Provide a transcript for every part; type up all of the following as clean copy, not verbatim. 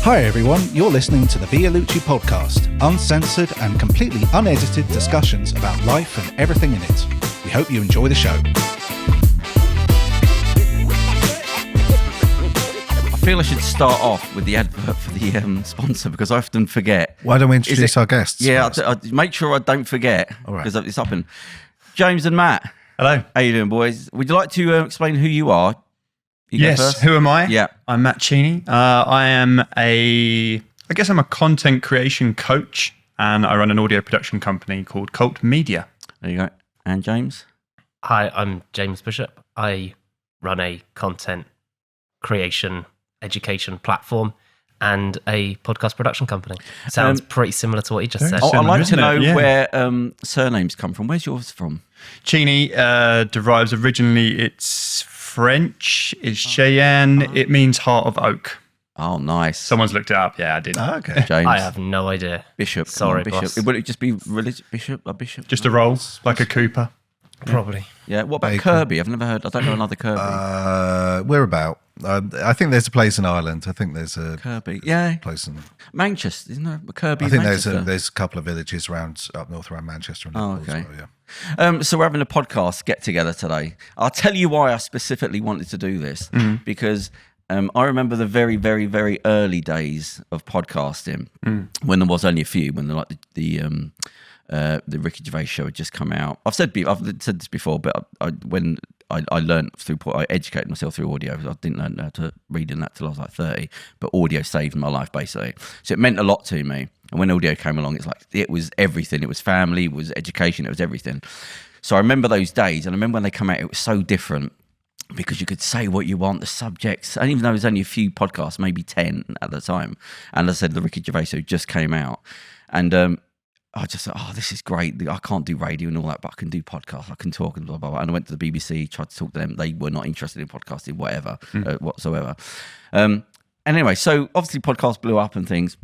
Hi everyone, you're listening to the Vialucci podcast, uncensored and completely unedited discussions about life and everything in it. We hope you enjoy the show. I feel I should start off with the advert for the sponsor because I often forget. Why don't we introduce our guests? Yeah, I make sure I don't forget because it's up. And James and Matt. Hello. How you doing, boys? Would you like to explain who you are? Yes, who am I? Yeah. I'm Matt Cheney. I'm a content creation coach, and I run an audio production company called Kult Media. There you go. And James? Hi, I'm James Bishop. I run a content creation education platform and a podcast production company. Sounds pretty similar to what you just said. I'd like to know Yeah. where surnames come from. Where's yours from? Cheney derives originally, it's French, it's Cheyenne, it means heart of oak. Oh, nice. Someone's looked it up. Yeah, I did. Oh, okay. James. I have no idea. Bishop. Sorry, Bishop. boss. Would it just be religious? Bishop? A bishop? Just a roll, like a Cooper. Probably. Yeah. What about Bacon. Kirby? I've never heard. I don't know another Kirby. We're about. I think there's a place in Ireland. I think there's a Kirby. Yeah. place in. Manchester. Isn't there a Kirby? I think Manchester? there's a couple of villages up north around Manchester. And Liverpool okay. as well, yeah. So we're having a podcast get together today. I'll tell you why I specifically wanted to do this because I remember the very, very, very early days of podcasting when there was only a few, when the Ricky Gervais show had just come out. I've said this before, but when I learned I educated myself through audio. I didn't learn how to read in that till I was like 30, but audio saved my life basically. So it meant a lot to me. And when audio came along, it was everything. It was family, it was education, it was everything. So I remember those days, and I remember when they come out, it was so different because you could say what you want, the subjects, and even though there was only a few podcasts, maybe 10 at the time. And as I said, the Ricky Gervais show just came out. And I just thought, this is great. I can't do radio and all that, but I can do podcasts. I can talk and blah, blah, blah. And I went to the BBC, tried to talk to them. They were not interested in podcasting, whatever, whatsoever. And anyway, so obviously podcasts blew up and things.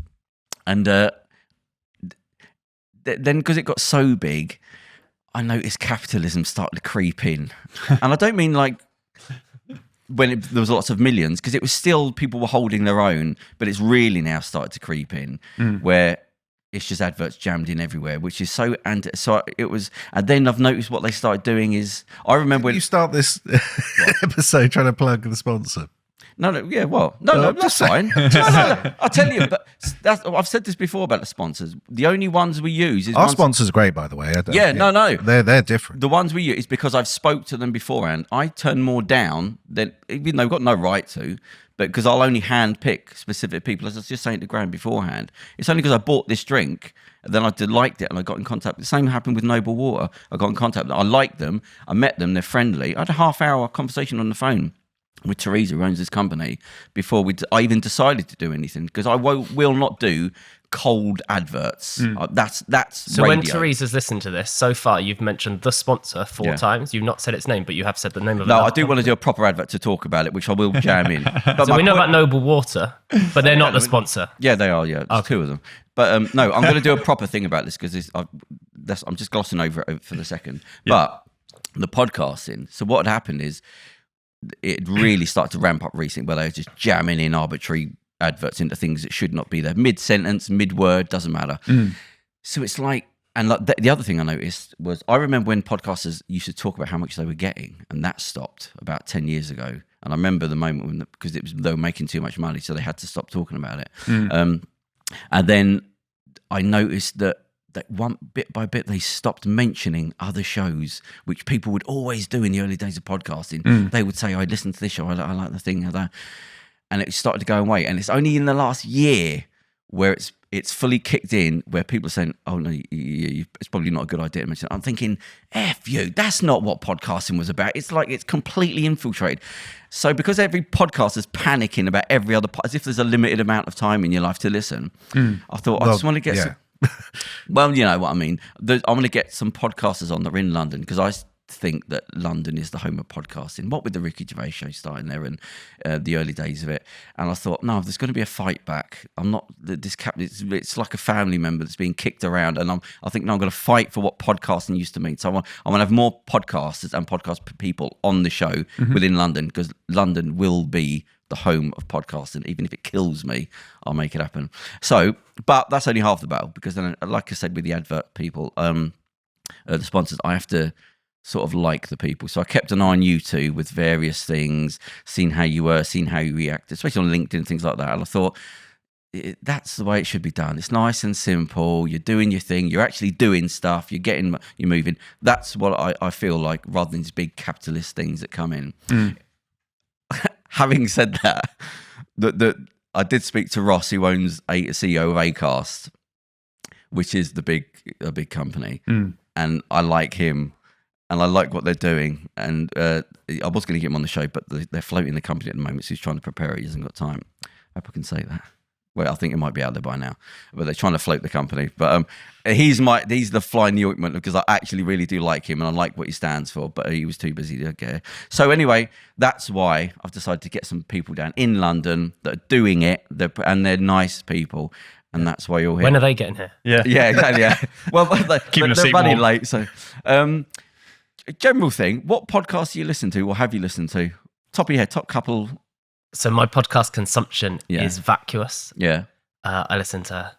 And then because it got so big, I noticed capitalism started to creep in. And I don't mean like when there was lots of millions, because it was still, people were holding their own, but it's really now started to creep in where it's just adverts jammed in everywhere, which is so, and so it was, and then I've noticed what they started doing is, I remember when you start this episode trying to plug the sponsor. No, that's fine. No, I'll tell you, but I've said this before about the sponsors. The only ones we use is Our sponsor's great, by the way. No. They're different. The ones we use is because I've spoke to them beforehand. I turn more down than, even though I've got no right to, but because I'll only hand pick specific people, as I was just saying to Graham beforehand. It's only because I bought this drink, and then I liked it, and I got in contact. The same happened with Noble Water. I got in contact with them. I liked them. I met them. They're friendly. I had a half-hour conversation on the phone with Teresa, who owns this company, before I even decided to do anything, because I will not do cold adverts. That's so radio. when Teresa's listened to this, so far you've mentioned the sponsor four times. You've not said its name, but you have said the name of it. No, I do want to do a proper advert to talk about it, which I will jam in. But so we know about Noble Water, but they're not the sponsor. Yeah, they are. Yeah, there's two of them. But no, I'm going to do a proper thing about this because I'm just glossing over it for the second. Yeah. But the podcasting. So what had happened is, it really started to ramp up recently, where they were just jamming in arbitrary adverts into things that should not be there. Mid-sentence, mid-word, doesn't matter. So it's like, and like the other thing I noticed was, I remember when podcasters used to talk about how much they were getting, and that stopped about 10 years ago. And I remember the moment when, because they were making too much money, so they had to stop talking about it. And then I noticed that one bit by bit they stopped mentioning other shows, which people would always do in the early days of podcasting. They would say, I listened to this show, I like the thing, and it started to go away. And it's only in the last year where it's fully kicked in, where people are saying, oh no, it's probably not a good idea to mention it. I'm thinking, F you, that's not what podcasting was about. It's like it's completely infiltrated. So because every podcaster's panicking about every other, as if there's a limited amount of time in your life to listen, I thought, I just want to get some, well, you know what I mean. I'm going to get some podcasters on that are in London, because I think that London is the home of podcasting. What with the Ricky Gervais show starting there and the early days of it, and I thought, no, there's going to be a fight back. I'm not this captain. It's like a family member that's being kicked around, and I think no, I'm going to fight for what podcasting used to mean. So I want to have more podcasters and podcast people on the show within London, because London will be the home of podcasting. Even if it kills me, I'll make it happen. So, but that's only half the battle, because then, like I said, with the advert people, the sponsors, I have to sort of like the people. So I kept an eye on you two with various things, seen how you were, seen how you reacted, especially on LinkedIn, things like that. And I thought, that's the way it should be done. It's nice and simple. You're doing your thing. You're actually doing stuff. You're moving. That's what I feel like, rather than these big capitalist things that come in. Having said that, I did speak to Ross, who owns CEO of Acast, which is a big company, and I like him, and I like what they're doing. And I was going to get him on the show, but they're floating the company at the moment, so he's trying to prepare it. He hasn't got time. I hope I can say that. Well, I think it might be out there by now, but they're trying to float the company. But he's the fly in the ointment, because I actually really do like him, and I like what he stands for, but he was too busy to get. So anyway, that's why I've decided to get some people down in London that are doing it, and they're nice people, and that's why you're here. When are they getting here? Yeah, exactly. Yeah. Well, they're running late. So, general thing, what podcasts do you listen to, or have you listened to? Top of your head, top couple. So my podcast consumption is vacuous. Yeah. I listen to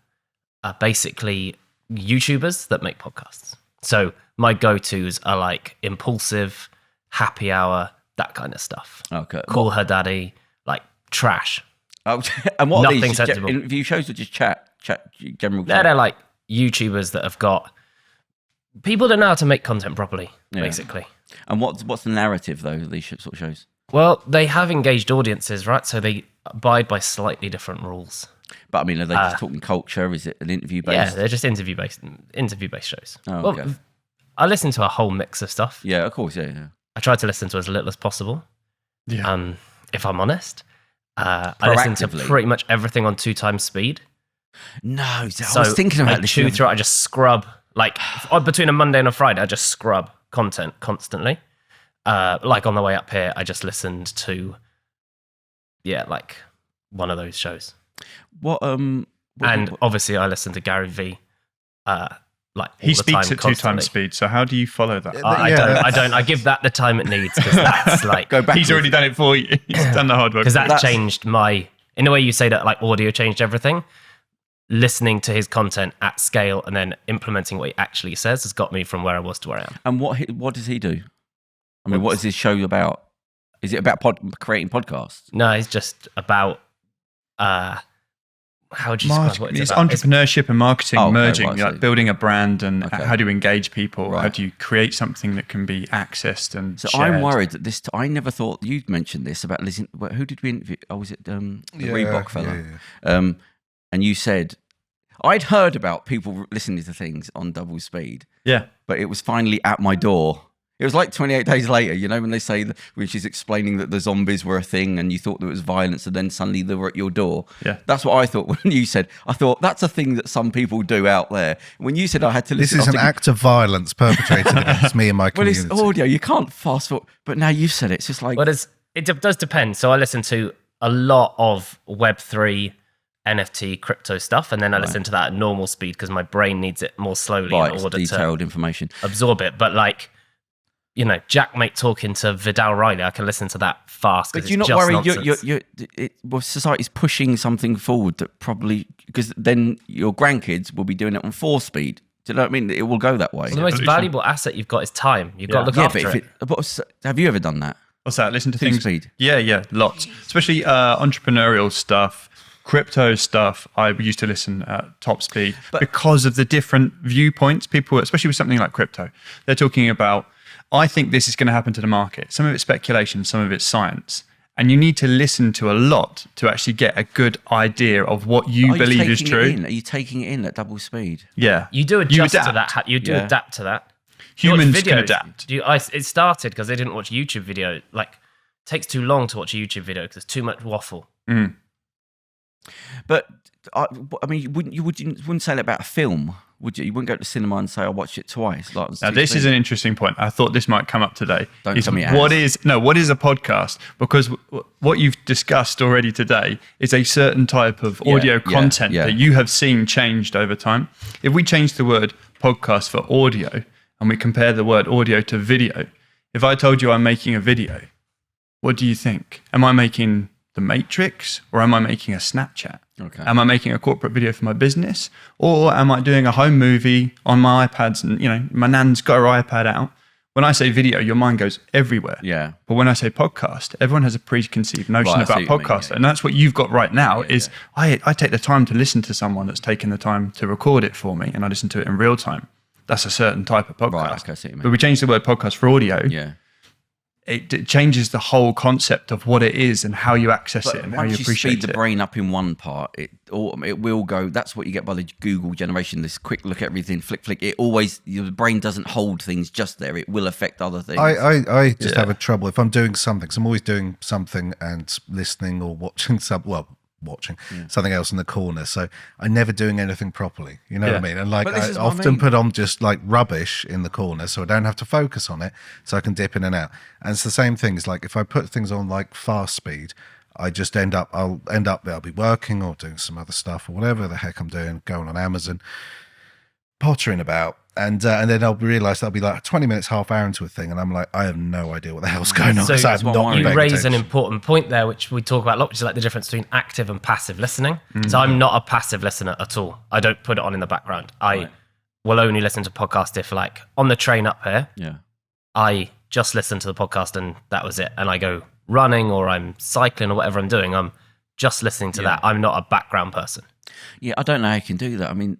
basically YouTubers that make podcasts. So my go-tos are like Impulsive, Happy Hour, that kind of stuff. Okay. Call Her Daddy, like trash. Oh, and what Nothing are these? sensible. Interview shows, or just chat general? They're like YouTubers that have got people that know how to make content properly, basically. And what's the narrative though of these sort of shows? Well, they have engaged audiences, right? So they abide by slightly different rules. But I mean, are they just talking culture? Is it an interview based? Yeah, they're just interview based shows. Oh, okay. Well, I listen to a whole mix of stuff. Yeah, of course. Yeah. I try to listen to as little as possible. Yeah. If I'm honest, I listen to pretty much everything on 2x speed. No, so I was thinking about this. Chew through. I just scrub between a Monday and a Friday. I just scrub content constantly. Like on the way up here, I just listened to, like one of those shows. And obviously, I listen to Gary V. He speaks at 2x speed. So how do you follow that? I don't. I give that the time it needs, because that's like go back. He's already done it for you. He's done the hard work. Because that changed in the way you say that, like audio changed everything. Listening to his content at scale and then implementing what he actually says has got me from where I was to where I am. And what does he do? I mean, what is his show about? Is it about creating podcasts? No, it's just about how would you describe what it's about? Entrepreneurship and marketing merging, right, like building a brand, and how do you engage people? Right. How do you create something that can be accessed and so shared? I'm worried that I never thought you'd mentioned this about listening. Who did we interview? Oh, was it the Reebok fella? Yeah. And you said, I'd heard about people listening to things on double speed. Yeah. But it was finally at my door. It was like 28 days later, when they say when she's explaining that the zombies were a thing and you thought there was violence, and then suddenly they were at your door. Yeah. That's what I thought when you said. I thought that's a thing that some people do out there. When you said I had to listen. This is an act of violence perpetrated against me and my community. Well, it's audio. You can't fast forward. But now you've said it. It's just like. Well, it does depend. So I listen to a lot of Web3, NFT, crypto stuff, and then I listen to that at normal speed because my brain needs it more slowly in order detailed to information. Absorb it. But like, Jack Mate talking to Vidal Riley, I can listen to that fast. But you're not worried society's pushing something forward that probably, because then your grandkids will be doing it on 4 speed. Do you know what I mean? It will go that way. Well, the most valuable asset you've got is time. You've got to look after it. Have you ever done that? What's that? Listen to 2 things. Speed. Yeah, lots. Especially entrepreneurial stuff, crypto stuff. I used to listen at top speed because of the different viewpoints. People, especially with something like crypto, they're talking about, I think this is going to happen to the market. Some of it's speculation, some of it's science. And you need to listen to a lot to actually get a good idea of what you believe is true. Are you taking it in at double speed? Yeah. You do adjust to that. You do adapt to that. Humans can adapt. It started because they didn't watch YouTube video. Like, it takes too long to watch a YouTube video because there's too much waffle. Mm. But I mean, you wouldn't say that about a film, would you? You wouldn't go to the cinema and say I watched it twice. Now, this is an interesting point. I thought this might come up today. Don't tell me what is a podcast? Because what you've discussed already today is a certain type of audio content that you have seen changed over time. If we change the word podcast for audio and we compare the word audio to video, if I told you I'm making a video, what do you think? Am I making The Matrix, or am I making a Snapchat? Okay. Am I making a corporate video for my business, or am I doing a home movie on my iPads? And my nan's got her iPad out. When I say video, your mind goes everywhere. Yeah. But when I say podcast, everyone has a preconceived notion about podcast, and that's what you've got right now. I take the time to listen to someone that's taken the time to record it for me, and I listen to it in real time. That's a certain type of podcast. Right, okay, I see what you mean. But we changed the word podcast for audio. Yeah. It changes the whole concept of what it is and how you access it and how you appreciate it. Once you speed the brain up in one part, it will go. That's what you get by the Google generation. This quick look at everything, flick. Your brain doesn't hold things just there. It will affect other things. I just have a trouble if I'm doing something. So I'm always doing something and listening or watching something else in the corner, so I'm never doing anything properly, you know what I mean? And like I often put on just like rubbish in the corner so I don't have to focus on it, so I can dip in and out. And it's the same thing. It's like if I put things on like fast speed, I just I'll be working or doing some other stuff or whatever the heck I'm doing, going on Amazon, pottering about, and then I'll realise that'll be like 20 minutes, half hour into a thing, and I'm like, I have no idea what the hell's going on. So I'm not you raise an important point there, which we talk about a lot, which is like the difference between active and passive listening. So I'm not a passive listener at all. I don't put it on in the background. I will only listen to podcasts if, like, on the train up here, I just listen to the podcast and that was it. And I go running or I'm cycling or whatever I'm doing, I'm just listening to that. I'm not a background person. Yeah, I don't know how you can do that. I mean,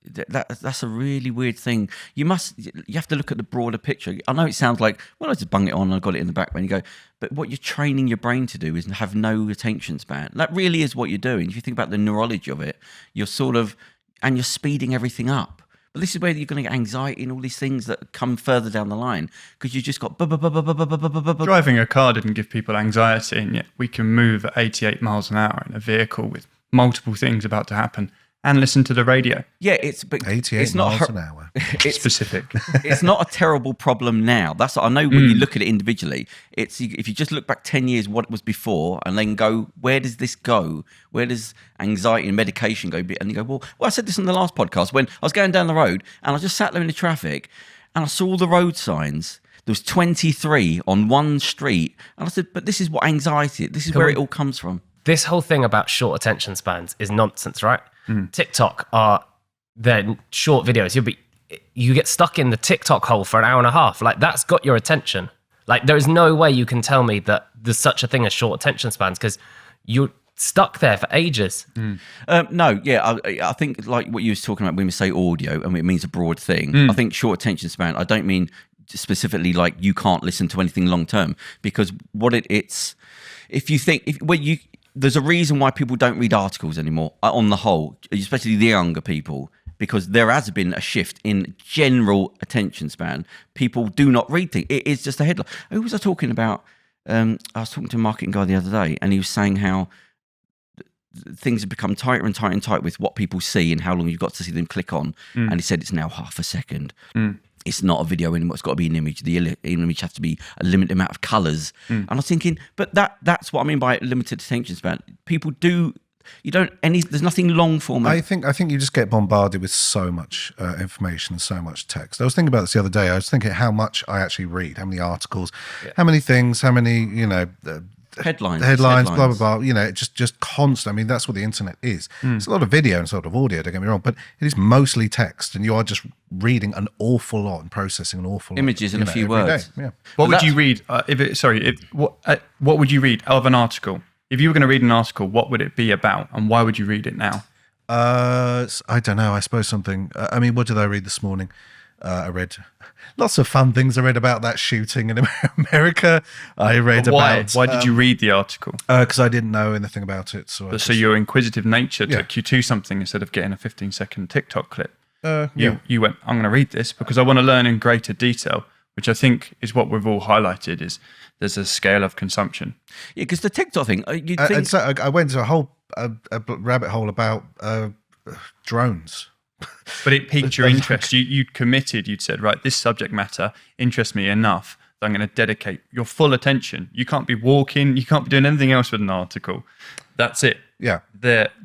that's a really weird thing. You have to look at the broader picture. I know it sounds like, well, I just bung it on and I got it in the background. You go, but what you're training your brain to do is have no attention span. That really is what you're doing. If you think about the neurology of it, you're you're speeding everything up. But this is where you're going to get anxiety and all these things that come further down the line because you just got... Driving a car didn't give people anxiety, and yet we can move at 88 miles an hour in a vehicle with multiple things about to happen and listen to the radio. Yeah, it's 88 miles an hour. It's specific. It's not a terrible problem now. That's I know when you look at it individually. If you just look back 10 years, what it was before, and then go, where does this go? Where does anxiety and medication go? And you go, well, I said this in the last podcast when I was going down the road and I just sat there in the traffic and I saw all the road signs. There was 23 on one street, and I said, but this is what anxiety. This is where it all comes from. This whole thing about short attention spans is nonsense, right? TikTok they're short videos. You get stuck in the TikTok hole for an hour and a half. Like, that's got your attention. Like, there is no way you can tell me that there's such a thing as short attention spans because you're stuck there for ages. No, yeah, I think like what you was talking about when we say audio and it means a broad thing. I think short attention span, I don't mean specifically like you can't listen to anything long term, because it's if you think there's a reason why people don't read articles anymore, on the whole, especially the younger people, because there has been a shift in general attention span. People do not read things. It is just a headline. Who was I talking about? I was talking to a marketing guy the other day, and he was saying how things have become tighter and tighter and tighter with what people see and how long you've got to see them click on. And he said it's now half a second. It's not a video anymore. It's got to be an image. The image has to be a limited amount of colours. And I was thinking, but that's what I mean by limited attention span. People there's nothing long form. I think you just get bombarded with so much information and so much text. I was thinking about this the other day. I was thinking how much I actually read, how many articles, how many things, how many, headlines, blah, blah, blah, just constant. I mean, that's what the internet is. It's a lot of video and sort of audio, don't get me wrong, but it is mostly text, and you are just reading an awful lot and processing an awful lot. Images and a few words. Yeah. What would you read? What would you read out of an article? If you were going to read an article, what would it be about, and why would you read it now? I don't know. I suppose something. What did I read this morning? I read lots of fun things. I read about that shooting in America. I read about... Why did you read the article? Because I didn't know anything about it. So your inquisitive nature took you to something instead of getting a 15-second TikTok clip. You went, I'm going to read this because I want to learn in greater detail, which I think is what we've all highlighted, is there's a scale of consumption. Yeah, because the TikTok thing, so I went to a whole rabbit hole about drones. But it piqued your interest. You'd committed. You'd said, right, this subject matter interests me enough that I'm going to dedicate your full attention. You can't be walking. You can't be doing anything else with an article. That's it. Yeah.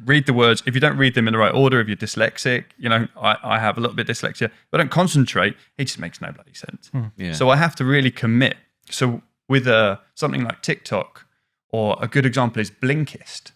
Read the words. If you don't read them in the right order, if you're dyslexic, I have a little bit of dyslexia. If I don't concentrate, it just makes no bloody sense. Yeah. So I have to really commit. So with something like TikTok Or a good example is Blinkist.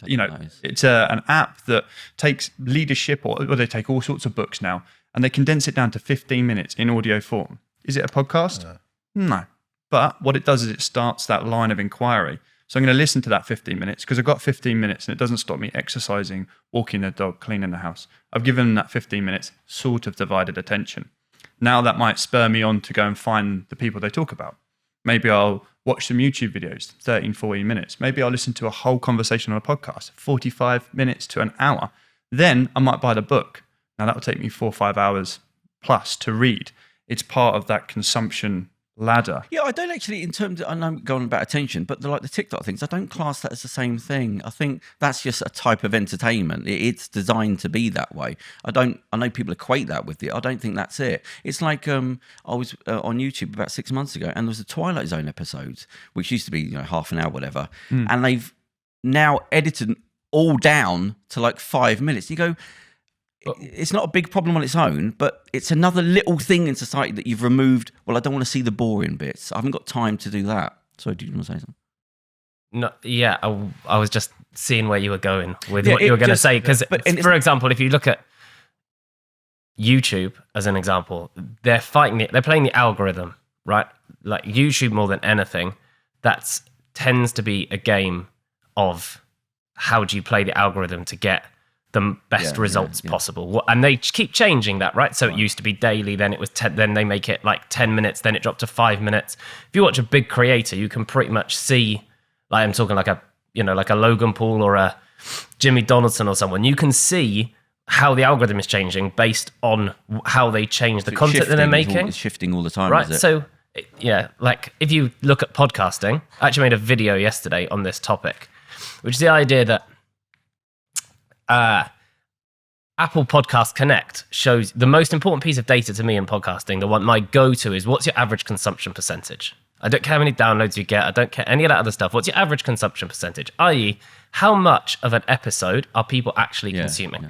Nice. It's an app that takes leadership, or they take all sorts of books now, and they condense it down to 15 minutes in audio form. Is it a podcast? No. But what it does is it starts that line of inquiry. So I'm going to listen to that 15 minutes because I've got 15 minutes and it doesn't stop me exercising, walking the dog, cleaning the house. I've given them that 15 minutes, sort of divided attention. Now that might spur me on to go and find the people they talk about. Maybe I'll watch some YouTube videos, 13, 14 minutes. Maybe I'll listen to a whole conversation on a podcast, 45 minutes to an hour. Then I might buy the book. Now that will take me 4 or 5 hours plus to read. It's part of that consumption ladder. Yeah, I don't actually, in terms of, I know I'm going about attention, but the TikTok things, I don't class that as the same thing. I think that's just a type of entertainment. It's designed to be that way. I know people equate that with it. I don't think that's it. It's like I was on YouTube about 6 months ago, and there was a Twilight Zone episodes, which used to be half an hour, whatever, and they've now edited all down to like 5 minutes. You go, it's not a big problem on its own, but it's another little thing in society that you've removed. Well, I don't want to see the boring bits. I haven't got time to do that. So, do you want to say something? No, yeah, I was just seeing where you were going with what you were going to say. Because, for example, if you look at YouTube as an example, they're playing the algorithm, right? Like YouTube more than anything, that tends to be a game of how do you play the algorithm to get the best results possible, and they keep changing that, right? So it used to be daily, then it was then they make it like 10 minutes, then it dropped to 5 minutes. If you watch a big creator, you can pretty much see, like I'm talking like a Logan Paul or a Jimmy Donaldson or someone. You can see how the algorithm is changing based on how they change the content that they're making. It's shifting all the time, right? Is it? So yeah, like if you look at podcasting, I actually made a video yesterday on this topic, which is the idea that Apple Podcast Connect shows the most important piece of data to me in podcasting. The one my go-to is, what's your average consumption percentage? I don't care how many downloads you get. I don't care any of that other stuff. What's your average consumption percentage? I.e., how much of an episode are people actually consuming? Yeah.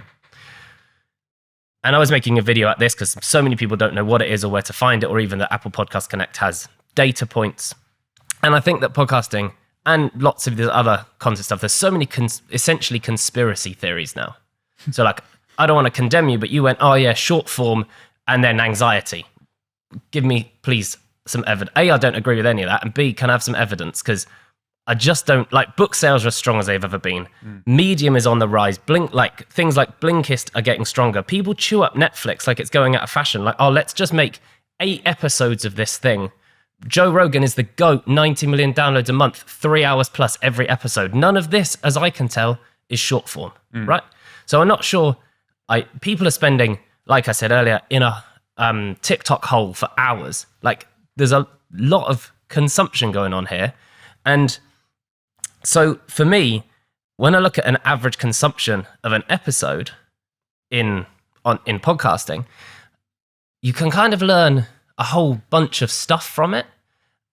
And I was making a video at this because so many people don't know what it is or where to find it, or even that Apple Podcast Connect has data points. And I think that podcasting and lots of the other content stuff, there's so many essentially conspiracy theories now. So like, I don't want to condemn you, but you went, oh yeah, short form and then anxiety. Give me, please, some evidence. A, I don't agree with any of that. And B, can I have some evidence? Because I just don't, like, book sales are as strong as they've ever been. Medium is on the rise. Things like Blinkist are getting stronger. People chew up Netflix like it's going out of fashion. Like, oh, let's just make 8 episodes of this thing. Joe Rogan is the GOAT, 90 million downloads a month, 3 hours plus every episode. None of this, as I can tell, is short form, right? So I'm not sure. People are spending, like I said earlier, in a TikTok hole for hours. Like, there's a lot of consumption going on here. And so for me, when I look at an average consumption of an episode in podcasting, you can kind of learn a whole bunch of stuff from it.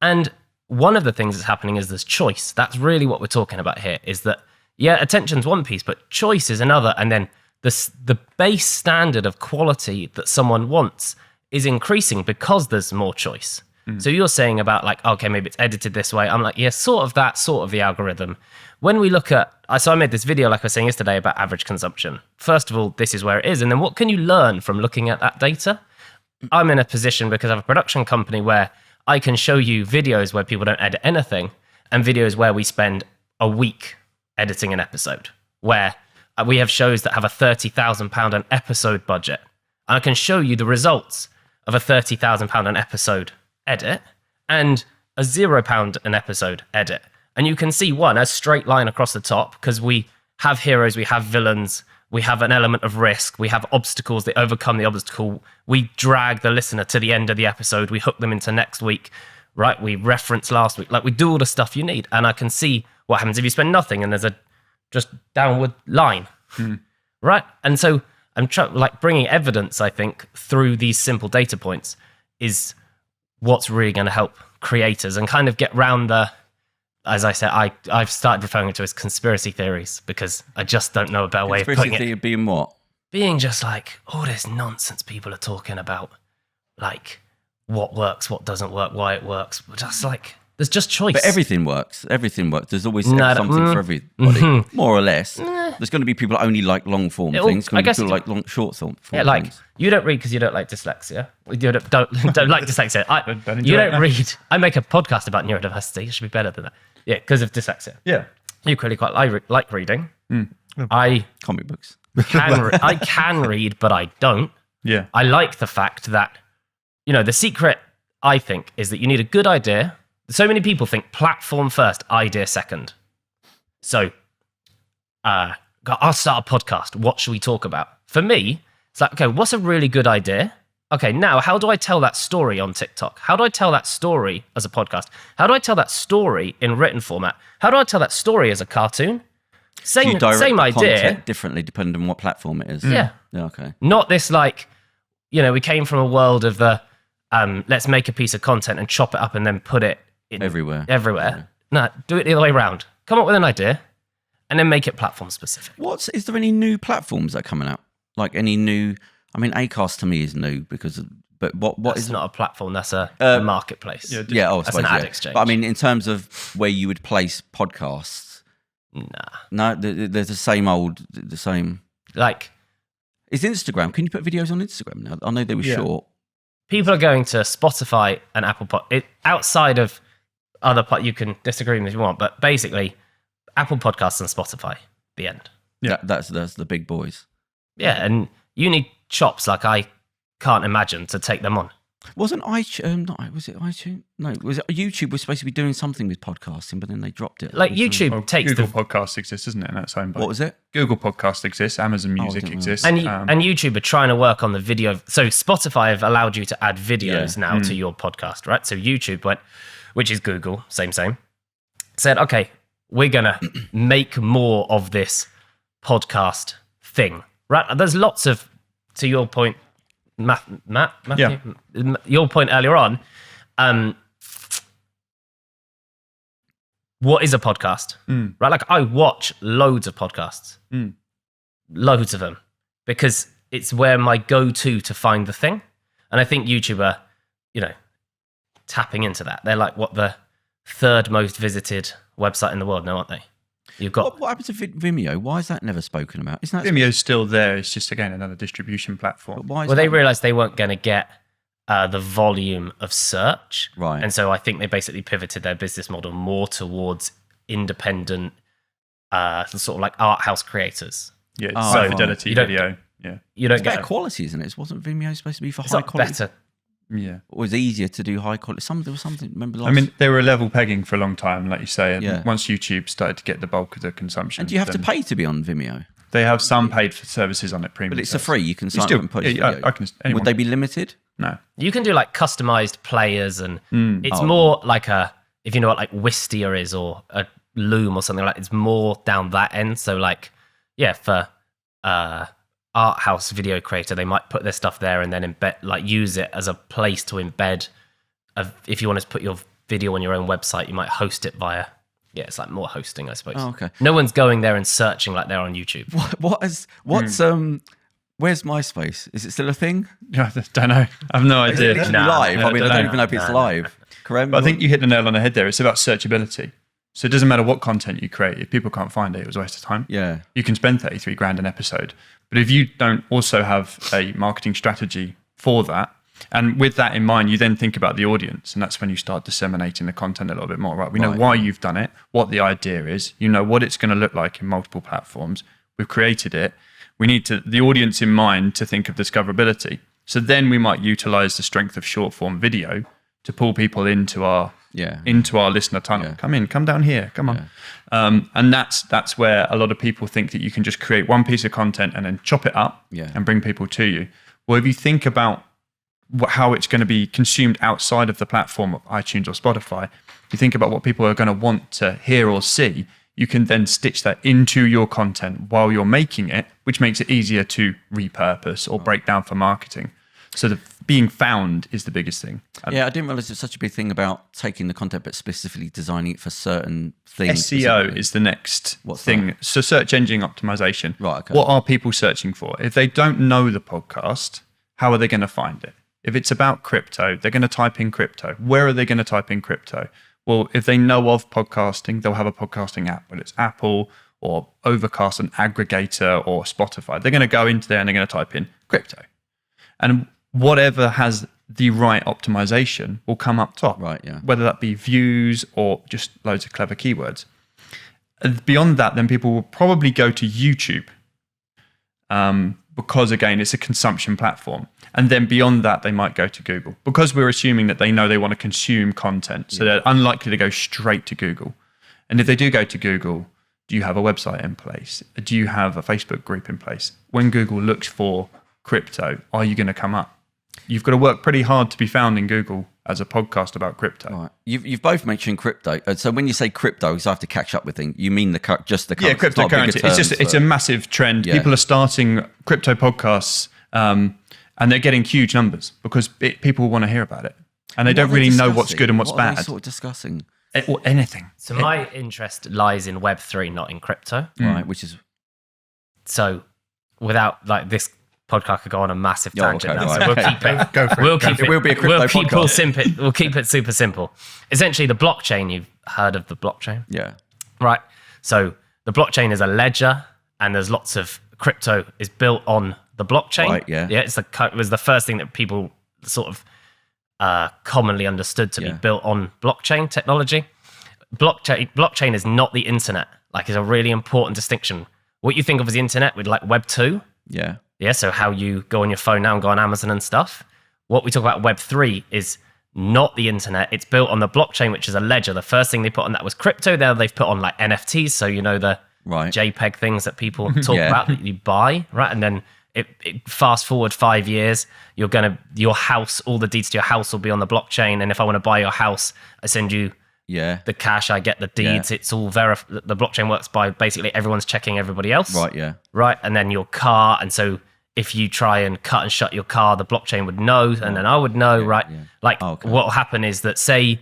And one of the things that's happening is there's choice. That's really what we're talking about here, is that, yeah, attention's one piece, but choice is another. And then the base standard of quality that someone wants is increasing because there's more choice. So you're saying about like, okay, maybe it's edited this way. I'm like, yeah, sort of the algorithm. When we look at, so I made this video, like I was saying yesterday, about average consumption. First of all, this is where it is. And then what can you learn from looking at that data? I'm in a position because I have a production company where I can show you videos where people don't edit anything and videos where we spend a week editing an episode, where we have shows that have a £30,000 an episode budget. And I can show you the results of a £30,000 an episode edit and a £0 an episode edit. And you can see a straight line across the top, because we have heroes, we have villains, we have an element of risk, we have obstacles, they overcome the obstacle, we drag the listener to the end of the episode, we hook them into next week, right? We reference last week, like we do all the stuff you need. And I can see what happens if you spend nothing and there's a just downward line, right? And so I'm bringing evidence, I think, through these simple data points is what's really going to help creators and kind of get round the, as I said, I've started referring to as conspiracy theories because I just don't know a better way of putting it. Conspiracy theory being what? Being just like, all this nonsense people are talking about, like what works, what doesn't work, why it works. Just like, There's just choice. But everything works. Everything works. There's always something for everybody, more or less. There's going to be people that only like long form things. Going to be people like short form like things. You don't read because you don't like dyslexia. You don't like dyslexia. You don't read. I make a podcast about neurodiversity. It should be better than that. Yeah, because of dyslexia. Yeah. You clearly quite like reading. I Comic books. I can read, but I don't. Yeah. I like the fact that, the secret, I think, is that you need a good idea. So many people think platform first, idea second. So, I'll start a podcast. What should we talk about? For me, it's like, okay, what's a really good idea? Okay, now how do I tell that story on TikTok? How do I tell that story as a podcast? How do I tell that story in written format? How do I tell that story as a cartoon? Same idea. Differently depending on what platform it is. Yeah. Yeah, okay. Not this we came from a world of the let's make a piece of content and chop it up and then put it everywhere. Yeah. No, do it the other way around. Come up with an idea and then make it platform specific. Is there any new platforms that are coming out? Like any new? I mean, Acast to me is new but what that's is not a platform? That's a marketplace. I that's suppose, an ad exchange. But I mean, in terms of where you would place podcasts, no, there's the same. Like, is Instagram? Can you put videos on Instagram now? I know they were short. People are going to Spotify and Apple outside of other you can disagree with me if you want, but basically, Apple Podcasts and Spotify. The end. Yeah, that's the big boys. Yeah, and you need chops like I can't imagine to take them on. Wasn't iTunes? Was it iTunes? No, was it YouTube? Was supposed to be doing something with podcasting, but then they dropped it. Like YouTube takes Google Podcast exists, isn't it? And that's owned by. What was it? Google Podcast exists. Amazon Music exists. And YouTube are trying to work on the video. So Spotify have allowed you to add videos now to your podcast, right? So YouTube went, which is Google, same, said, okay, we're gonna make more of this podcast thing, right? There's lots of, to your point, Matthew, your point earlier on, what is a podcast? Right? Like I watch loads of podcasts, loads of them, because it's where my go-to to find the thing. And I think YouTube are, tapping into that. They're like the third most visited website in the world now, aren't they? You've got what happens to Vimeo? Why is that never spoken about? Isn't that Vimeo's still there? It's just again another distribution platform. They realised they weren't going to get the volume of search, right? And so I think they basically pivoted their business model more towards independent, sort of like art house creators. Yeah, high fidelity video. Yeah, you don't get better quality, isn't it? Wasn't Vimeo supposed to be for high quality? Better. Yeah, it was easier to do high quality. There was something. Remember? They were level pegging for a long time, like you say. And once YouTube started to get the bulk of the consumption, and do you have to pay to be on Vimeo? They have some paid for services on it, premium. But it's a free. You can sign up and post. Would they be limited? No. You can do like customized players, and it's more like if you know what like Wistia is or a Loom or something like that. It's more down that end. So like, for art house video creator, they might put their stuff there and then embed, like use it as a place to embed. If you want to put your video on your own website, you might host it via. Yeah, it's like more hosting, I suppose. Oh, okay. No one's going there and searching like they're on YouTube. Where's MySpace? Is it still a thing? I don't know. I have no idea. Is it live? I don't even know if it's live. Kerem, but I think you hit the nail on the head there. It's about searchability. So it doesn't matter what content you create. If people can't find it, it was a waste of time. Yeah. You can spend 33 grand an episode. But if you don't also have a marketing strategy for that, and with that in mind, you then think about the audience, and that's when you start disseminating the content a little bit more, right? We know why you've done it, what the idea is, you know what it's going to look like in multiple platforms. We've created it. We need the audience in mind to think of discoverability. So then we might utilize the strength of short form video to pull people into our listener tunnel. Come down here, come on. And that's where a lot of people think that you can just create one piece of content and then chop it up and bring people to you. Well, if you think about how it's going to be consumed outside of the platform of iTunes or Spotify, you think about what people are going to want to hear or see, you can then stitch that into your content while you're making it, which makes it easier to repurpose or break down for marketing. So the being found is the biggest thing. Yeah, I didn't realize it's such a big thing about taking the content but specifically designing it for certain things. SEO is the next thing. That? So search engine optimization. Right, okay. What are people searching for? If they don't know the podcast, how are they going to find it? If it's about crypto, they're going to type in crypto. Where are they going to type in crypto? Well, if they know of podcasting, they'll have a podcasting app, whether it's Apple or Overcast, an aggregator, or Spotify. They're going to go into there and they're going to type in crypto. And whatever has the right optimization will come up top. Right, yeah. Whether that be views or just loads of clever keywords. And beyond that, then people will probably go to YouTube because, again, it's a consumption platform. And then beyond that, they might go to Google because we're assuming that they know they want to consume content. So they're unlikely to go straight to Google. And if they do go to Google, do you have a website in place? Do you have a Facebook group in place? When Google looks for crypto, are you going to come up? You've got to work pretty hard to be found in Google as a podcast about crypto. Right. You've both mentioned crypto. So when you say crypto, because I have to catch up with things, you mean just the currency? Yeah, cryptocurrency. It's a massive trend. Yeah. People are starting crypto podcasts and they're getting huge numbers because people want to hear about it. And they don't really know what's good and what's bad. What are they sort of discussing? Or anything. So my interest lies in Web3, not in crypto. Right, which is... So without, like, this podcast could go on a massive tangent now, right. so we'll keep it. Go for it. It will be a crypto podcast. We'll keep it super simple. Essentially, the blockchain, you've heard of the blockchain? Yeah. Right. So the blockchain is a ledger, and there's lots of crypto is built on the blockchain. Right, yeah. Yeah, it was the first thing that people sort of commonly understood to be built on blockchain technology. Blockchain is not the internet. Like, it's a really important distinction. What you think of as the internet with like Web 2. Yeah. Yeah, so how you go on your phone now and go on Amazon and stuff. What we talk about Web3 is not the internet. It's built on the blockchain, which is a ledger. The first thing they put on that was crypto. There they've put on like NFTs, so you know the JPEG things that people talk about that you buy, right? And then it fast forward 5 years, your house, all the deeds to your house will be on the blockchain. And if I want to buy your house, I send you the cash, I get the deeds. It's all verified. The blockchain works by basically everyone's checking everybody else. Right, yeah. Right, and then your car, and so if you try and cut and shut your car, the blockchain would know, and then I would know, right? Yeah. Like, what will happen is that, say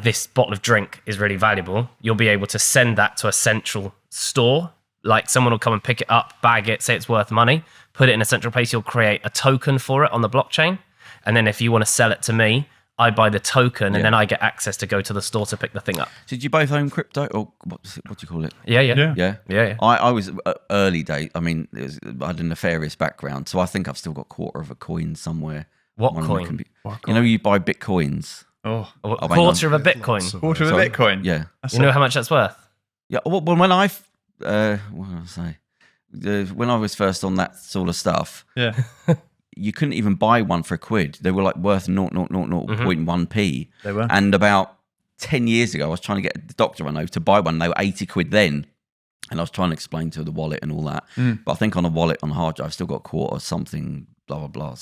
this bottle of drink is really valuable, you'll be able to send that to a central store. Like, someone will come and pick it up, bag it, say it's worth money, put it in a central place. You'll create a token for it on the blockchain. And then if you want to sell it to me, I buy the token, and then I get access to go to the store to pick the thing up. Did you both own crypto, or what do you call it? Yeah. I was early days. I mean, I had a nefarious background, so I think I've still got a quarter of a coin somewhere. What coin? You know, you buy bitcoins. A quarter of a bitcoin. Quarter of a bitcoin. Yeah. You know how much that's worth? Yeah. Well, when what did I say? When I was first on that sort of stuff. Yeah. You couldn't even buy one for £1. They were like worth 0.1p. They were. And about 10 years ago, I was trying to get the doctor I know to buy one. They were £80 then. And I was trying to explain to her the wallet and all that. But I think on a wallet, on a hard drive, I've still got a quarter or something, blah, blah, blah.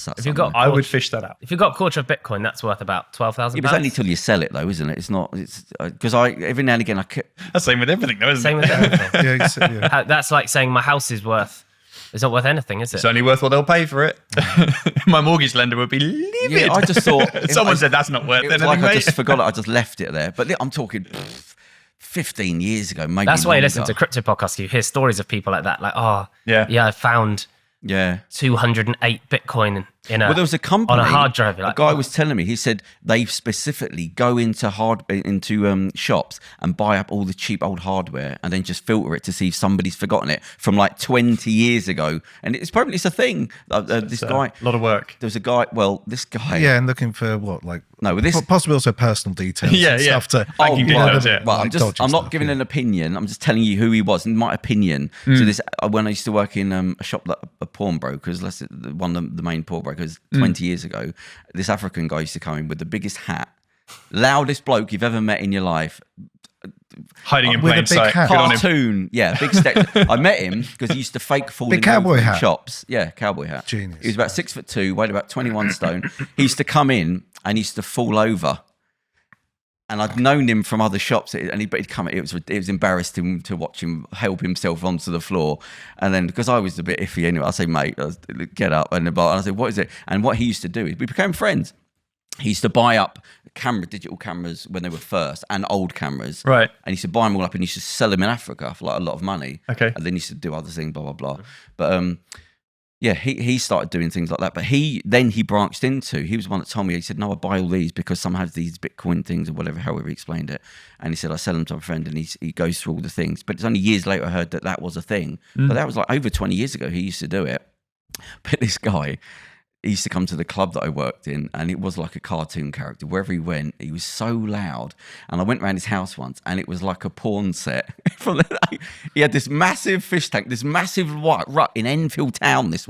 I would fish that out. If you've got a quarter of Bitcoin, that's worth about £12,000. Yeah, but it's only till you sell it, though, isn't it? It's not, because every now and again, That's same with everything, though, isn't it? Same with everything. Yeah. That's like saying my house is worth... It's not worth anything, is it? It's only worth what they'll pay for it. My mortgage lender would be livid. Yeah, I just thought... Someone said that's not worth anything, like mate. I just forgot it. I just left it there. But I'm talking 15 years ago, maybe That's why you listen longer. to crypto podcasts. You hear stories of people like that. Like, I found 208 Bitcoin in a well, there was a company on a hard drive. A guy was telling me, he said they specifically go into shops and buy up all the cheap old hardware and then just filter it to see if somebody's forgotten it from like 20 years ago. And it's a thing. This guy, a lot of work. There was a guy. Well, this guy. Yeah, and looking for what, like this possibly also personal details. And stuff to banking details. Yeah. Well, I'm not giving an opinion. I'm just telling you who he was, in my opinion. So when I used to work in a shop that a pawnbrokers, one of the main pawnbrokers 20 years ago, this African guy used to come in with the biggest hat, loudest bloke you've ever met in your life, hiding in with plain a big sight. hat. cartoon, big step. I met him because he used to fake falling Big cowboy over in hat. shops. Yeah, cowboy hat. Genius. He was about 6'2", weighed about 21 stone. He used to come in and he used to fall over. And I'd known him from other shops, and he'd come. It was embarrassing to watch him help himself onto the floor. And then, because I was a bit iffy anyway, I say, "Mate, get up." And I said, "What is it?" And what he used to do is, we became friends. He used to buy up digital cameras when they were first, and old cameras. Right. And he used to buy them all up, and he used to sell them in Africa for like a lot of money. Okay. And then he used to do other things, blah blah blah. But Yeah, he started doing things like that, but he branched into. He was the one that told me. He said, "No, I buy all these because some have these Bitcoin things or whatever." However, he explained it, and he said, "I sell them to a friend," and he goes through all the things. But it's only years later I heard that was a thing. But that was like over 20 years ago. He used to do it. But this guy, he used to come to the club that I worked in, and it was like a cartoon character. Wherever he went, he was so loud. And I went around his house once, and it was like a porn set. He had this massive fish tank, this massive rut in Enfield Town. This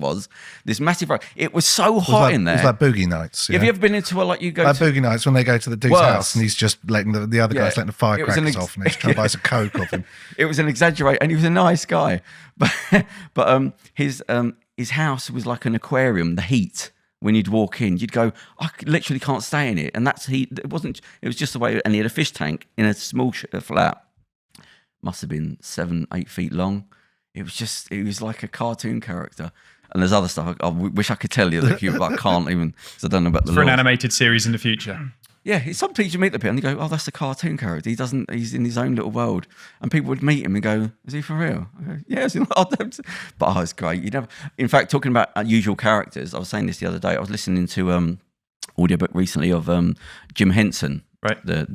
massive rut. It was so hot in there. It was like boogie nights. Yeah. Have you ever been into you go like to boogie nights when they go to the dude's house and he's just letting the other guy's letting the firecrackers off, and he's trying to buy some coke off him. It was an exaggerate, and he was a nice guy, but his house was like an aquarium. The heat, when you'd walk in, you'd go, I literally can't stay in it. And that's heat. It was just the way. And he had a fish tank in a small flat. Must have been 7-8 feet long. It was like a cartoon character. And there's other stuff. I wish I could tell you, but I can't even, because I don't know about the for an animated series in the future. Yeah, sometimes you meet the people and you go, "Oh, that's a cartoon character. He's in his own little world." And people would meet him and go, "Is he for real?" I go, "Yeah, but it's great. In fact, talking about unusual characters, I was saying this the other day. I was listening to audiobook recently of Jim Henson, right? The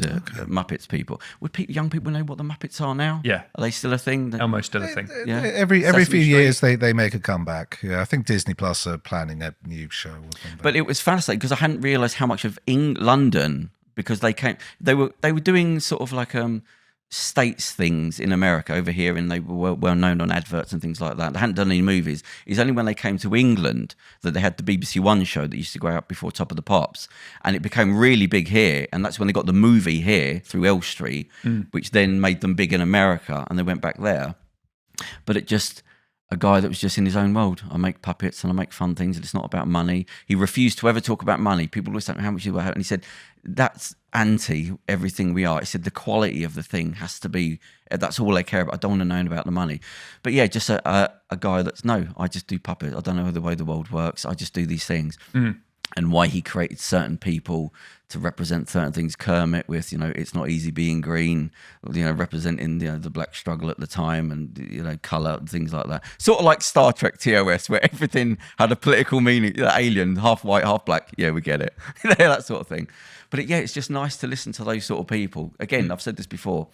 Muppets people. Would young people know what the Muppets are now? Yeah, are they still a thing? Almost still a thing. Yeah, every few years they make a comeback. Yeah, I think Disney Plus are planning a new show. Or something. But it was fascinating because I hadn't realised how much of London, because they were doing sort of like states things in America over here, and they were well known on adverts and things like that. They hadn't done any movies. It's only when they came to England that they had the BBC One show that used to go out before Top of the Pops, and it became really big here, and that's when they got the movie here through L Street, which then made them big in America, and they went back there. But it just, a guy that was just in his own world. I make puppets and I make fun things, and it's not about money. He refused to ever talk about money. People always don't know how much you have, and he said, that's anti everything we are. He said the quality of the thing has to be, that's all I care about. I don't want to know about the money. But yeah, just a guy that's, no, I just do puppets. I don't know the way the world works. I just do these things. And why he created certain people to represent certain things. Kermit with, it's not easy being green, representing, the black struggle at the time, and, colour and things like that. Sort of like Star Trek TOS, where everything had a political meaning. Alien, half white, half black. Yeah, we get it. That sort of thing. But it's just nice to listen to those sort of people. Again, I've said this before,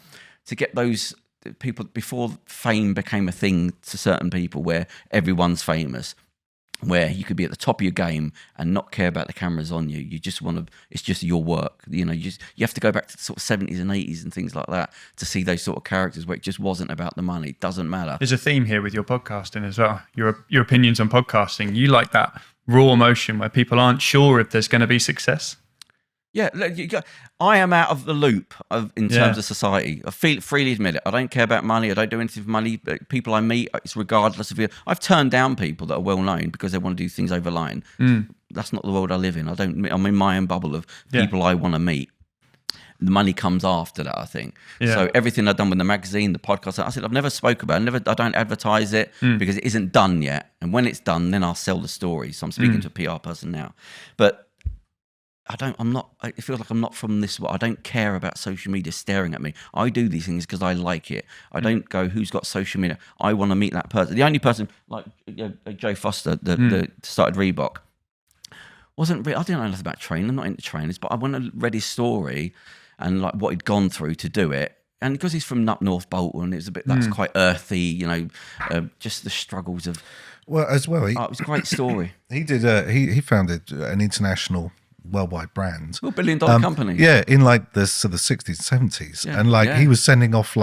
to get those people, before fame became a thing to certain people where everyone's famous, where you could be at the top of your game and not care about the cameras on you. You just want to, it's just your work. You have to go back to the sort of 70s and 80s and things like that to see those sort of characters where it just wasn't about the money. It doesn't matter. There's a theme here with your podcasting as well. Your opinions on podcasting. You like that raw emotion where people aren't sure if there's going to be success. Yeah, I am out of the loop in terms of society. I freely admit it. I don't care about money. I don't do anything for money. But people I meet, it's regardless of it. I've turned down people that are well known because they want to do things over line. That's not the world I live in. I'm in my own bubble of people I want to meet. The money comes after that, I think. Yeah. So everything I've done with the magazine, the podcast, I said I've never spoke about it. I don't advertise it because it isn't done yet. And when it's done, then I'll sell the story. So I'm speaking to a PR person now. But it feels like I'm not from this world. I don't care about social media staring at me. I do these things because I like it. I don't go, who's got social media? I want to meet that person. The only person, like Joe Foster, that started Reebok, I didn't know nothing about training. I'm not into trainers, but I went and read his story and like what he'd gone through to do it. And because he's from up North Bolton, it was a bit, that's quite earthy, just the struggles of. Well, as well, it was a great story. He did. He founded an international, worldwide brand. Well, $1 billion company. Yeah, in like the 60s, 70s. And he was sending off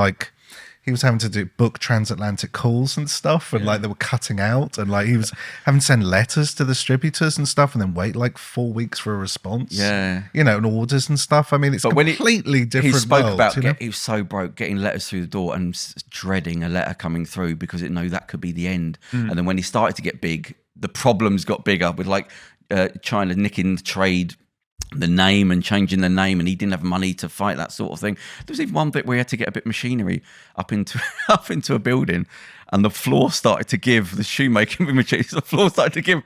he was having to book transatlantic calls and stuff, and they were cutting out, and he was having to send letters to distributors and stuff, and then wait 4 weeks for a response. Yeah. And orders and stuff. I mean, it's completely different. He spoke about he was so broke, getting letters through the door and dreading a letter coming through because that could be the end. And then when he started to get big, the problems got bigger with China nicking the trade the name and changing the name, and he didn't have money to fight that sort of thing. There was even one bit where he had to get a bit of machinery up into a building, and the floor started to give. The shoemaking machine, the floor started to give.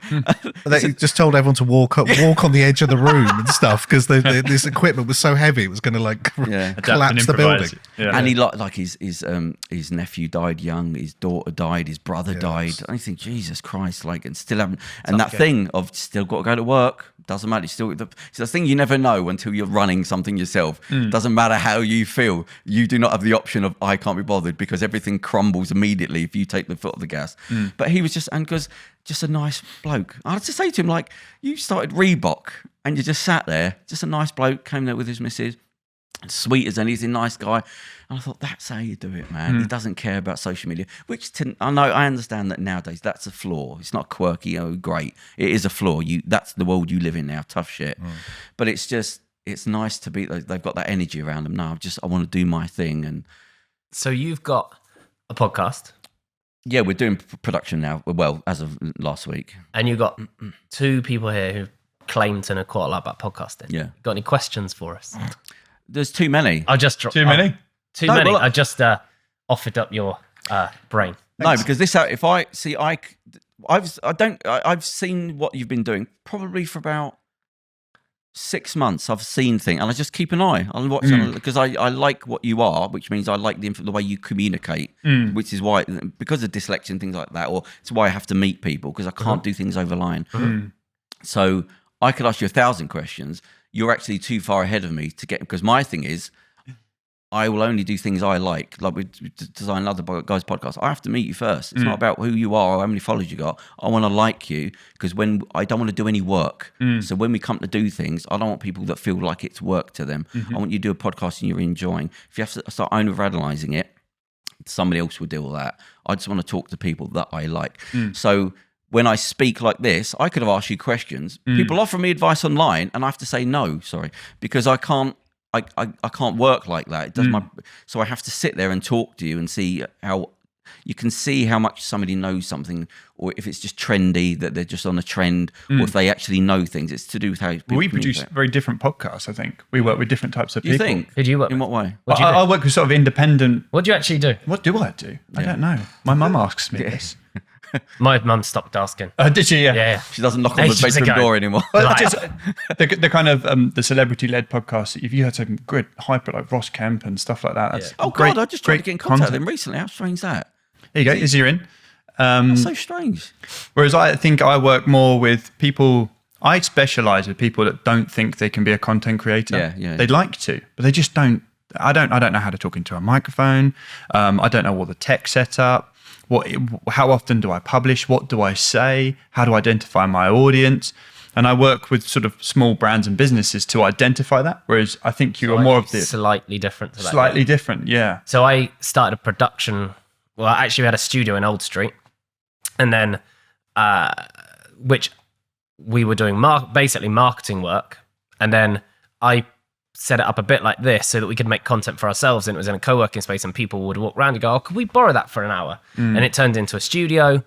They just told everyone to walk on the edge of the room and stuff because this equipment was so heavy it was going to collapse the building. Yeah. And he like his nephew died young, his daughter died, his brother died. I think Jesus Christ, like, and still haven't. And that thing of still got to go to work. Doesn't matter. It's the thing you never know until you're running something yourself. Doesn't matter how you feel. You do not have the option of I can't be bothered because everything crumbles immediately if you take the foot off the gas. But he was just a nice bloke. I had to say to him, like, you started Reebok and you just sat there, just a nice bloke, came there with his missus, sweet as anything, nice guy. And I thought, that's how you do it, man. He doesn't care about social media, I understand that nowadays that's a flaw. It's not quirky, great. It is a flaw. That's the world you live in now, tough shit. But it's nice to be, they've got that energy around them now. I want to do my thing. And so you've got a podcast. Yeah, we're doing production now. Well, as of last week. And you've got two people here who claim to know quite a lot about podcasting. Yeah. Got any questions for us? There's too many. I just dropped Too many? Too many. I just offered up your brain. No, because I've seen what you've been doing probably for about 6 months. I've seen things, and I just keep an eye. I'll watch because I like what you are, which means I like the way you communicate, which is why, because of dyslexia and things like that, or it's why I have to meet people because I can't do things over line. So I could ask you 1,000 questions. You're actually too far ahead of me to get, because my thing is, I will only do things I like we design other guys' podcasts. I have to meet you first. It's not about who you are or how many followers you got. I want to like you because I don't want to do any work. So when we come to do things, I don't want people that feel like it's work to them. I want you to do a podcast and you're enjoying. If you have to start overanalyzing it, somebody else will deal with that. I just want to talk to people that I like. So when I speak like this, I could have asked you questions. People offer me advice online and I have to say no, sorry, because I can't work like that. It does so I have to sit there and talk to you and see how you can see how much somebody knows something, or if it's just trendy that they're just on a trend, or if they actually know things. It's to do with how people we produce very different podcasts. I think we work with different types of people. You think? Who do you work in with? what way? I work with sort of independent. What do you actually do? What do I do? I don't know. My mum asks me this. My mum stopped asking. Did she? Yeah. She doesn't knock on the Ages bedroom ago. door anymore. Well, just the kind of the celebrity-led podcast. If you had some good hyper like Ross Kemp and stuff like that, that's Oh great, God, I just tried to get in contact with content. him recently. How strange is that? There you go. Is you're in. That's so strange. Whereas I think I work more with people. I specialize with people that don't think they can be a content creator. Yeah. They'd like to, but they just don't. I don't know how to talk into a microphone. I don't know all the tech setup. How often do I publish? What do I say? How do I identify my audience? And I work with sort of small brands and businesses to identify that. Whereas I think you are more of the slightly different to that. slightly different, yeah. So I started a production. Well, actually, we had a studio in Old Street, and then which we were doing basically marketing work, and then I set it up a bit like this so that we could make content for ourselves, and it was in a co-working space, and people would walk around and go, oh, could we borrow that for an hour? And it turned into a studio.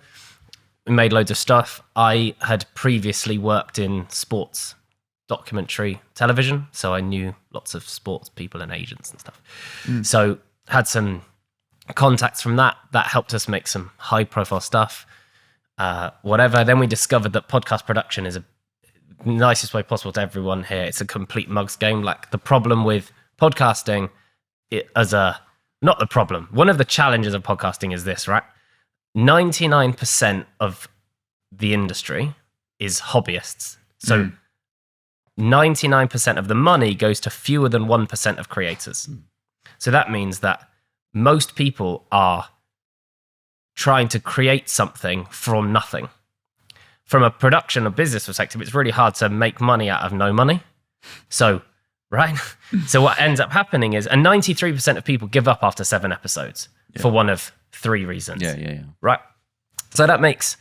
We made loads of stuff. I had previously worked in sports documentary television, so I knew lots of sports people and agents and stuff. So had some contacts from that helped us make some high profile stuff, whatever. Then we discovered that podcast production is a nicest way possible to everyone here. It's a complete mugs game. Like, the problem with podcasting, not the problem, one of the challenges of podcasting is this, right? 99% of the industry is hobbyists. So 99% of the money goes to fewer than 1% of creators. So that means that most people are trying to create something from nothing. From a production or business perspective, it's really hard to make money out of no money. So, right? So what ends up happening is, and 93% of people give up after 7 episodes for one of 3 reasons. Yeah. Right? So that means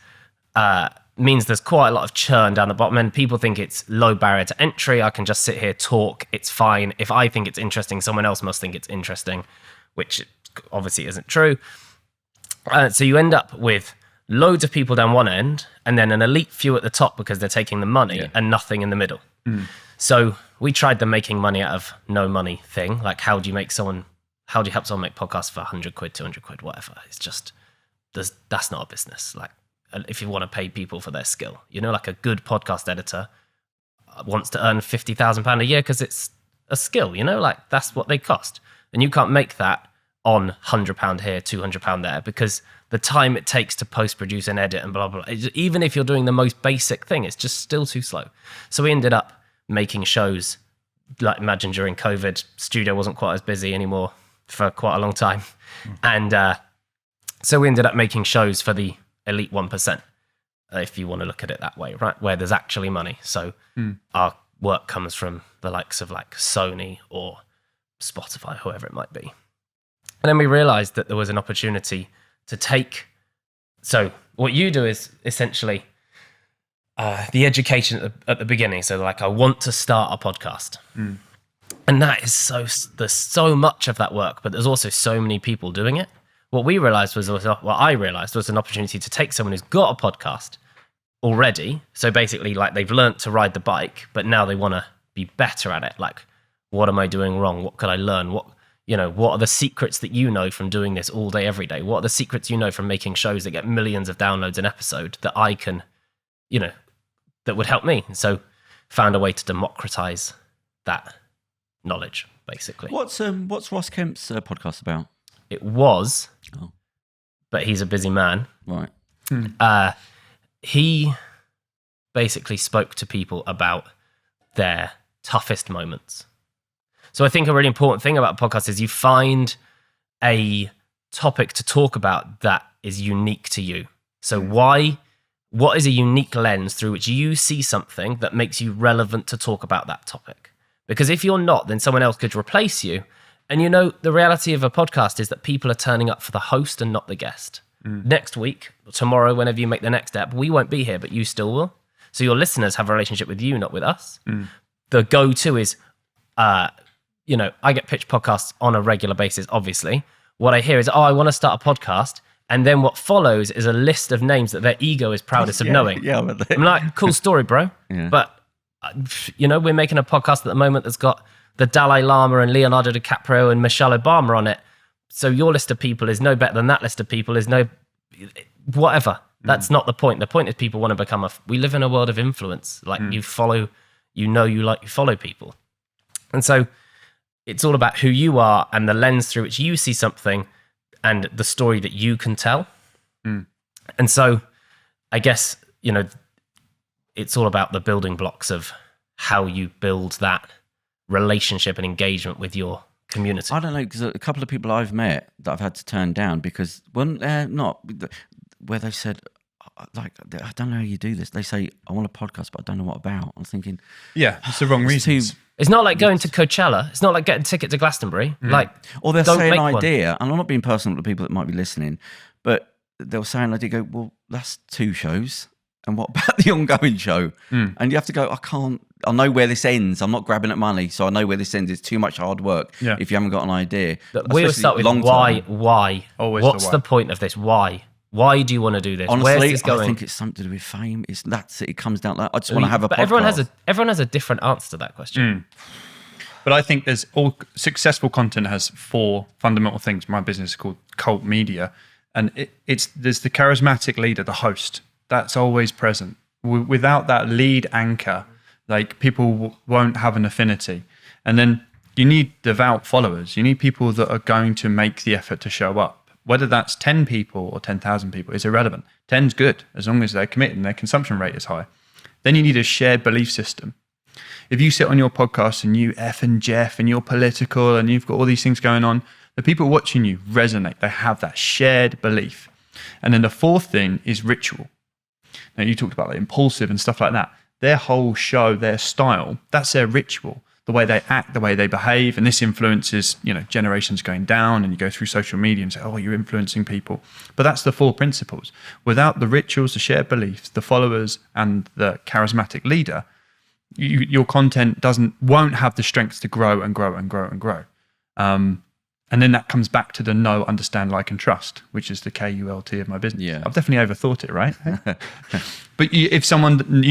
there's quite a lot of churn down the bottom, and people think it's low barrier to entry. I can just sit here, talk, it's fine. If I think it's interesting, someone else must think it's interesting, which obviously isn't true. So you end up with loads of people down one end and then an elite few at the top because they're taking the money and nothing in the middle. So we tried the making money out of no money thing. Like, how do you help someone make podcasts for 100 quid, 200 quid, whatever? It's just, that's not a business. Like, if you want to pay people for their skill, like a good podcast editor wants to earn £50,000 a year because it's a skill, like that's what they cost. And you can't make that on £100 here, £200 there, because the time it takes to post-produce and edit and blah, blah, blah. Even if you're doing the most basic thing, it's just still too slow. So we ended up making shows, like imagine during COVID, studio wasn't quite as busy anymore for quite a long time. And so we ended up making shows for the elite 1%, if you want to look at it that way, right? Where there's actually money. So our work comes from the likes of like Sony or Spotify, whoever it might be. And then we realized that there was an opportunity to take. So what you do is essentially the education at the beginning. So like, I want to start a podcast. And that is there's so much of that work, but there's also so many people doing it. What I realized was an opportunity to take someone who's got a podcast already. So basically like they've learned to ride the bike, but now they want to be better at it. Like, what am I doing wrong? What could I learn? What are the secrets that you know from doing this all day, every day? What are the secrets you know from making shows that get millions of downloads an episode that I can, that would help me? And so found a way to democratize that knowledge, basically. What's Ross Kemp's podcast about? It was, but he's a busy man. Right. He basically spoke to people about their toughest moments. So I think a really important thing about podcasts is you find a topic to talk about that is unique to you. So what is a unique lens through which you see something that makes you relevant to talk about that topic? Because if you're not, then someone else could replace you. And the reality of a podcast is that people are turning up for the host and not the guest. Next week, tomorrow, whenever you make the next step, we won't be here, but you still will. So your listeners have a relationship with you, not with us. The go-to is, I get pitched podcasts on a regular basis, obviously. What I hear is, I want to start a podcast. And then what follows is a list of names that their ego is proudest of knowing. Yeah, I'm like, cool story, bro. Yeah. But, we're making a podcast at the moment that's got the Dalai Lama and Leonardo DiCaprio and Michelle Obama on it. So your list of people is no better than that list of people, is no whatever. That's not the point. The point is people want to become we live in a world of influence. Like you follow, you follow people. And so it's all about who you are and the lens through which you see something and the story that you can tell. And so I guess, it's all about the building blocks of how you build that relationship and engagement with your community. I don't know, because a couple of people I've met that I've had to turn down because where they said, like, I don't know how you do this. They say, I want a podcast, but I don't know what about. I'm thinking, it's the wrong reason. It's not like going to Coachella. It's not like getting a ticket to Glastonbury. Or they'll say an idea, one. and I'm not being personal to people that might be listening, but they'll say an idea, go, well, that's 2 shows. And what about the ongoing show? And you have to go, I know where this ends. I'm not grabbing at money, so I know where this ends. It's too much hard work if you haven't got an idea. We always start with why? Always What's the point of this? Why? Why do you want to do this? Honestly, where's this going? I think it's something to do with fame. It comes down to that. I just want to have a podcast. Everyone has a different answer to that question. But I think successful content has 4 fundamental things. My business is called Kult Media. And there's the charismatic leader, the host. That's always present. Without that lead anchor, like people won't have an affinity. And then you need devout followers. You need people that are going to make the effort to show up. Whether that's 10 people or 10,000 people is irrelevant. 10's good as long as they're committed and their consumption rate is high. Then you need a shared belief system. If you sit on your podcast and you F and Jeff and you're political and you've got all these things going on, the people watching you resonate. They have that shared belief. And then the 4th thing is ritual. Now, you talked about like impulsive and stuff like that. Their whole show, their style, that's their ritual. The way they act, the way they behave. And this influences, generations going down, and you go through social media and say, oh, you're influencing people. But that's the 4 principles. Without the rituals, the shared beliefs, the followers, and the charismatic leader, your content won't have the strength to grow and grow and grow and grow. And then that comes back to the know, understand, like, and trust, which is the KULT of my business. Yeah. I've definitely overthought it, right? But you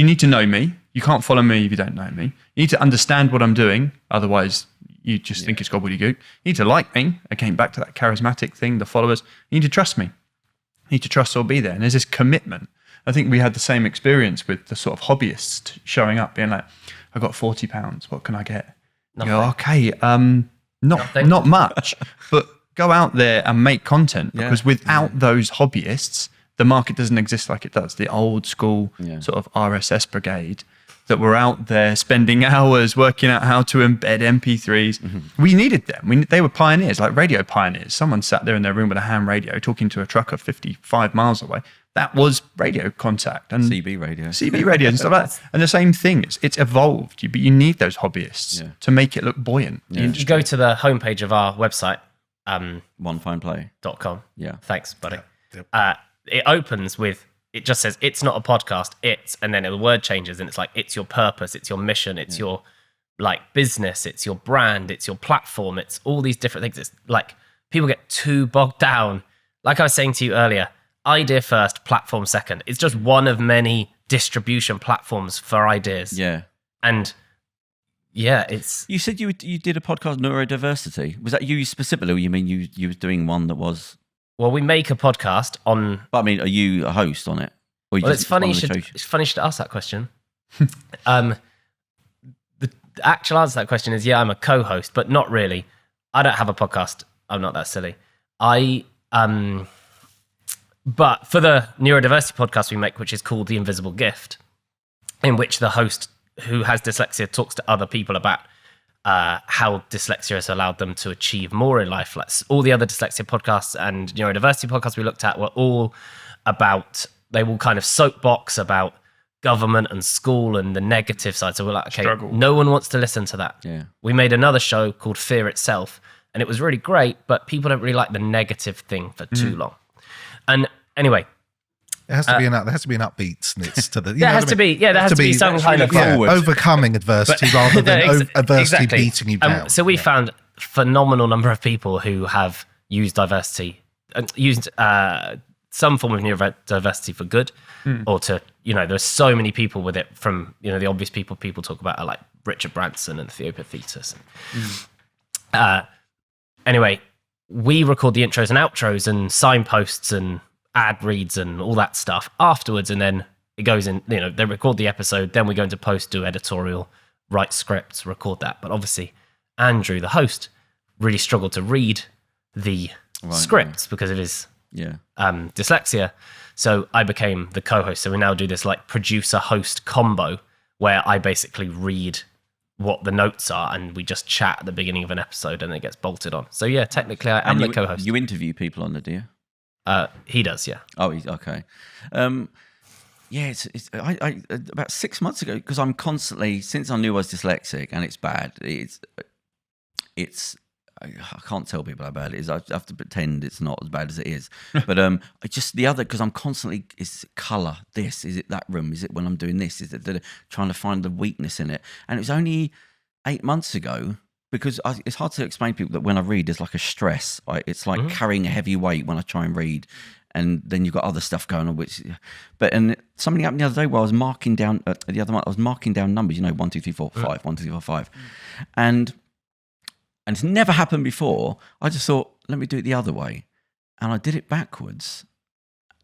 need to know me. You can't follow me if you don't know me. You need to understand what I'm doing. Otherwise, you just think it's gobbledygook. You need to like me. Again, back to that charismatic thing, the followers. You need to trust me. You need to trust or be there. And there's this commitment. I think we had the same experience with the sort of hobbyists showing up, being like, I've got £40. What can I get? You go, okay, not much, but go out there and make content, because without those hobbyists, the market doesn't exist like it does. The old school sort of RSS brigade that were out there spending hours working out how to embed MP3s. Mm-hmm. We needed them. They were pioneers, like radio pioneers. Someone sat there in their room with a ham radio talking to a trucker 55 miles away. That was radio contact and CB radio and stuff like that. And the same thing, it's evolved, but you need those hobbyists to make it look buoyant. You go to the homepage of our website, OneFinePlay.com. Yeah. Thanks, buddy. Yep. It opens with, it just says, it's not a podcast, and then the word changes and it's like, it's your purpose, it's your mission, it's your like business, it's your brand, it's your platform, it's all these different things. It's like, people get too bogged down. Like I was saying to you earlier, idea first, platform second. It's just one of many distribution platforms for ideas. Yeah. And it's... You said you did a podcast, Neurodiversity. Was that you specifically, or you mean you were doing one that was... Well, we make a podcast on... But I mean, are you a host on it? Or well, it's funny you should ask that question. The actual answer to that question is, I'm a co-host, but not really. I don't have a podcast. I'm not that silly. But for the neurodiversity podcast we make, which is called The Invisible Gift, in which the host who has dyslexia talks to other people about how dyslexia has allowed them to achieve more in life. Like all the other dyslexia podcasts and neurodiversity podcasts we looked at were all about, they will kind of soapbox about government and school and the negative side. So we're like, okay, no one wants to listen to that. Yeah. We made another show called Fear Itself, and it was really great, but people don't really like the negative thing for too long. And anyway, there has to be an upbeat snitch to the. There has to be some kind of overcoming adversity rather than adversity beating you down. So we found a phenomenal number of people who have used diversity, used some form of neurodiversity for good, or to there's so many people with it. From the obvious people talk about are like Richard Branson and Theo Anyway, we record the intros and outros and signposts and ad reads and all that stuff afterwards, and then it goes in, they record the episode, then we go into post, do editorial, write scripts, record that. But obviously Andrew, the host, really struggled to read the scripts because of his dyslexia. So I became the co-host. So we now do this like producer-host combo where I basically read what the notes are and we just chat at the beginning of an episode and it gets bolted on. So yeah, technically I am the co-host. You interview people on the, do you? He does, yeah. Oh, he's okay. I about 6 months ago, because I'm constantly, since I knew I was dyslexic, and it's bad. I can't tell people how bad it is. I have to pretend it's not as bad as it is. But because I'm constantly, is it colour? This, is it that room? Is it when I'm doing this? Is it trying to find the weakness in it? And it was only 8 months ago. Because it's hard to explain to people that when I read, there's like a stress. It's like carrying a heavy weight when I try and read, and then you've got other stuff going on. And something happened the other day where I was marking down the other month. I was marking down numbers. 1, 2, 3, 4, 5, 1, 2, 3, 4, 5, and it's never happened before. I just thought, let me do it the other way, and I did it backwards,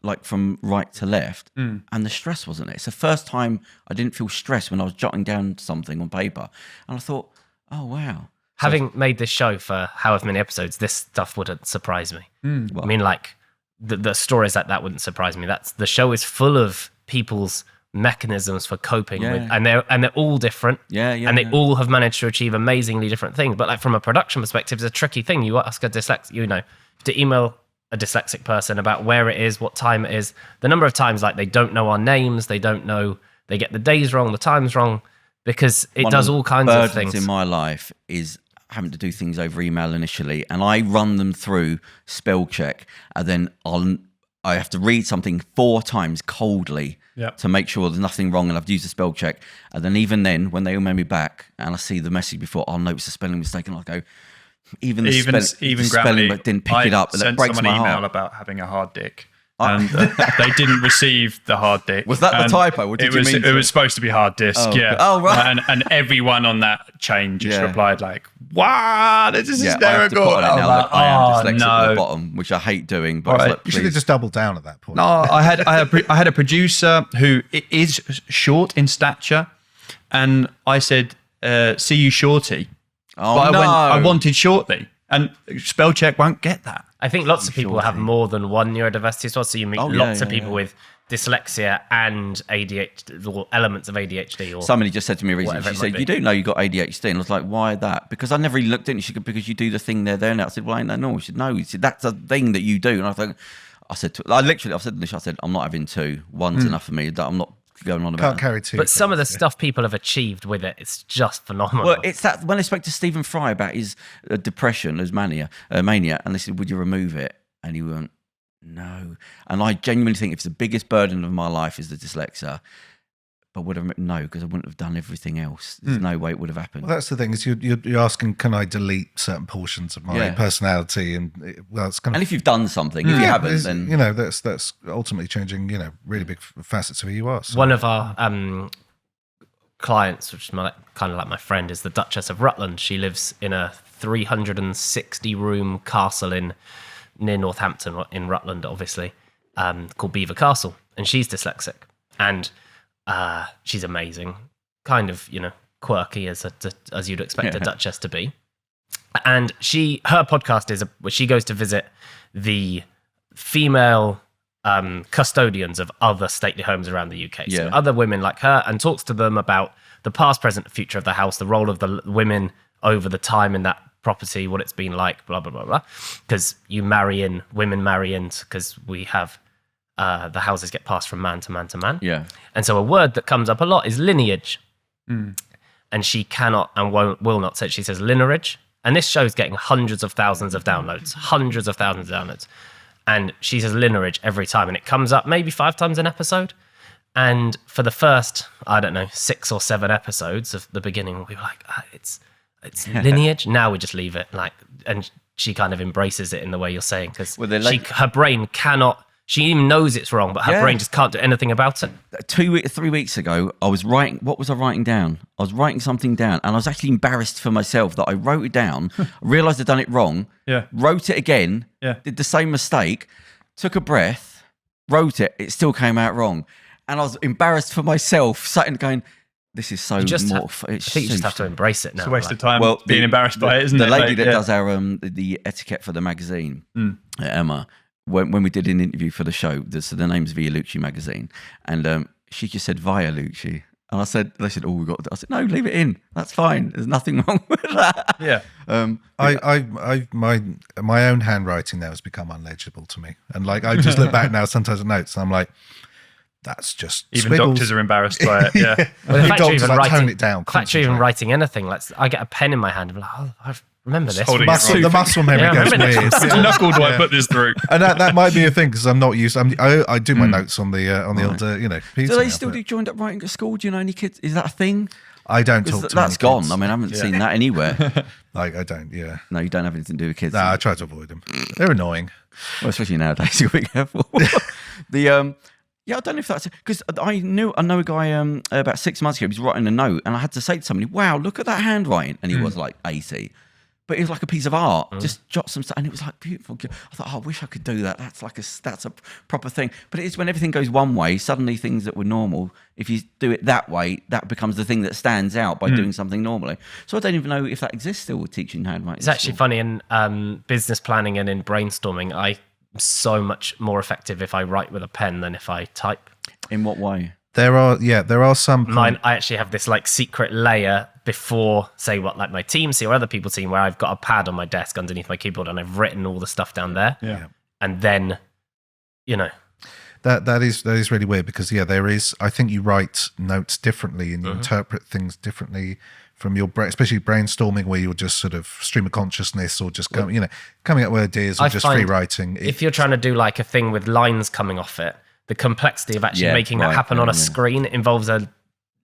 like from right to left, and the stress wasn't there. It's the first time I didn't feel stressed when I was jotting down something on paper, and I thought, oh wow. Having made this show for however many episodes, this stuff wouldn't surprise me. I mean, like the stories that wouldn't surprise me. The show is full of people's mechanisms for coping with, and they're all different. And they all have managed to achieve amazingly different things. But like from a production perspective, it's a tricky thing. You ask a dyslexic, to email a dyslexic person about where it is, what time it is. The number of times like they don't know our names, they don't know, they get the days wrong, the times wrong, because it does all kinds of things. In my life is having to do things over email initially, and I run them through spell check, and then I have to read something 4 times coldly to make sure there's nothing wrong, and I've used the spell check, and then even then, when they email me back and I see the message before, I'll notice a spelling mistake, and I'll go, Even the even spelling Grammarly, didn't pick it up. I That sent breaks someone my an email heart. about having a hard dick. And they didn't receive the hard dick. Was that the And typo? What did you mean? It was supposed to be hard disk, yeah. Oh, right. And everyone on that chain just Yeah. replied like, wow, this is I have to hysterical. put on it I was now like, that I am oh, dyslexic at the no. bottom, which I hate doing. But Right. it's like, You should have please. just doubled down at that point. No, I had a producer who is short in stature, and I said, "See you shorty," Oh, but no. I wanted shortly, and spell check won't get that. I think lots of people have more than one neurodiversity as well. So you meet lots of yeah, people yeah. with dyslexia and ADHD, or elements of ADHD. Or Somebody just said to me recently, whatever she it might said, be. "You do know you got ADHD?" And I was like, "Why that?" Because I never really looked into it. She said, "Because you do the thing there." And I said, "Well, ain't that normal?" She said, "No." She said, "That's a thing that you do." And I said, I said, "I'm not having two. One's enough for me. I'm not going on about Can't it." carry two. But some of the things, stuff people have achieved with it, it's just phenomenal. Well, it's that when I spoke to Stephen Fry about his depression, his mania, and they said, "Would you remove it?" And he went, "No." And I genuinely think if the biggest burden of my life is the dyslexia, but would have no, because I wouldn't have done everything else. There's no way it would have happened. Well, that's the thing is you're asking, can I delete certain portions of my Yeah. personality? And well, it's kind of And if you've done something, if you haven't, it's- then you know that's ultimately changing. You know, really big facets of who you are. So. One of our clients, which is kind of like my friend, is the Duchess of Rutland. She lives in a 360-room castle near Northampton, in Rutland, obviously, called Belvoir Castle. And she's dyslexic. And she's amazing. Kind of, quirky as you'd expect a Duchess to be. And her podcast is where she goes to visit the female custodians of other stately homes around the UK. So other women like her, and talks to them about the past, present, future of the house, the role of the women over the time in that property, what it's been like, blah, blah, blah, blah. Because women marry in, because we have the houses get passed from man to man to man. yeah. And so a word that comes up a lot is lineage. And she cannot and will not say it. She says lineage. And this show's getting hundreds of thousands of downloads. And she says lineage every time. And it comes up maybe 5 times an episode. And for the first, 6 or 7 episodes of the beginning, we were like, it's lineage. Now we just leave it. And she kind of embraces it in the way you're saying. Because her brain cannot... She even knows it's wrong, but her brain just can't do anything about it. 3 weeks ago, I was writing. What was I writing down? I was writing something down, and I was actually embarrassed for myself that I wrote it down. Realised I'd done it wrong. Yeah. Wrote it again. Yeah. Did the same mistake. Took a breath. Wrote it. It still came out wrong, and I was embarrassed for myself. Sitting going, "This is so I think morph." you just have to embrace it now. It's a waste of time being embarrassed by it, isn't the it? lady that does our the etiquette for the magazine, Emma, when we did an interview for the show, so the name's Via Lucci magazine, and she just said Via Lucci, and they said, "Oh, we got." I said, "No, leave it in. That's fine. There's nothing wrong with that." Yeah. My own handwriting now has become unlegible to me, and I just look back now sometimes at notes, and I'm like, that's just Even squiggles. doctors are embarrassed by it. Yeah. Well, the fact you're Doctors even tone it down. the fact you're even concentrate. writing anything, I get a pen in my hand and I'm like, I remember this. holding The muscle memory Yeah, goes remember weird. Which knuckle do I put this through? And that might be a thing because I'm not used. I do my notes on the old piece. Do they still do joined up writing at school? Do you know any kids? Is that a thing? I don't talk to That's many gone. kids. I mean, I haven't seen that anywhere. I don't. Yeah. No, you don't have anything to do with kids. Nah, I try to avoid them. They're annoying. Well, especially nowadays, you got to be careful. I don't know if that's because I know a guy about 6 months ago. He was writing a note, and I had to say to somebody, "Wow, look at that handwriting," and he was like 80. But it was like a piece of art. Just jot some stuff, and it was like beautiful. I thought, I wish I could do that. That's a proper thing. But it is when everything goes one way. Suddenly, things that were normal, if you do it that way, that becomes the thing that stands out by doing something normally. So I don't even know if that exists still with teaching handwriting. It's actually funny in business planning and in brainstorming. I'm so much more effective if I write with a pen than if I type. In what way? There are some. I actually have this secret layer before, say, what my team see or other people see, where I've got a pad on my desk underneath my keyboard and I've written all the stuff down there. Yeah. And then, That is really weird because there is. I think you write notes differently and you interpret things differently from your brain, especially brainstorming where you're just sort of stream of consciousness or just coming up with ideas or just free writing. If you're trying to do a thing with lines coming off it, the complexity of actually making that happen on a screen involves a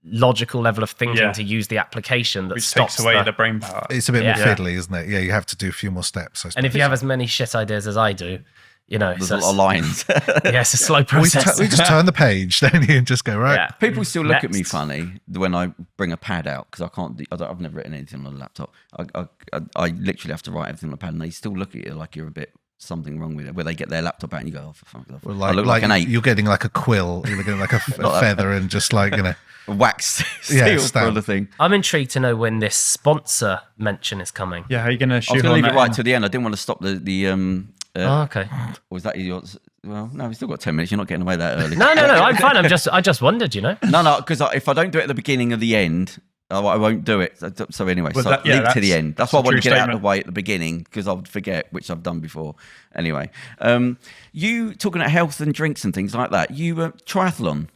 logical level of thinking to use the application that Which stops takes away the brain power. It's a bit more fiddly, isn't it? Yeah, you have to do a few more steps. And if you have as many shit ideas as I do, There's a lot of lines. It's a slow process. We just turn the page, don't you, and just go, right. Yeah. People still look at me funny when I bring a pad out because I've never written anything on a laptop. I literally have to write everything on a pad, and they still look at you like you're a bit something wrong with it. Where they get their laptop out and you go, oh, for fuck's sake. Well, I look like an ape. You're getting like a quill, you're getting like a feather, and just like, A wax seal sort of thing. I'm intrigued to know when this sponsor mention is coming. Yeah, how are you going to I was shoot going to on leave it that? right till the end. I didn't want to stop the Okay. or is that yours? Well, no, we've still got 10 minutes. You're not getting away that early. No, I'm fine. I just wondered, No, because if I don't do it at the beginning of the end, I won't do it. So anyway, Well, leave it to the end. That's why I want to get it out of statement. the way at the beginning because I would forget, which I've done before. Anyway, you talking about health and drinks and things like that. You triathlon.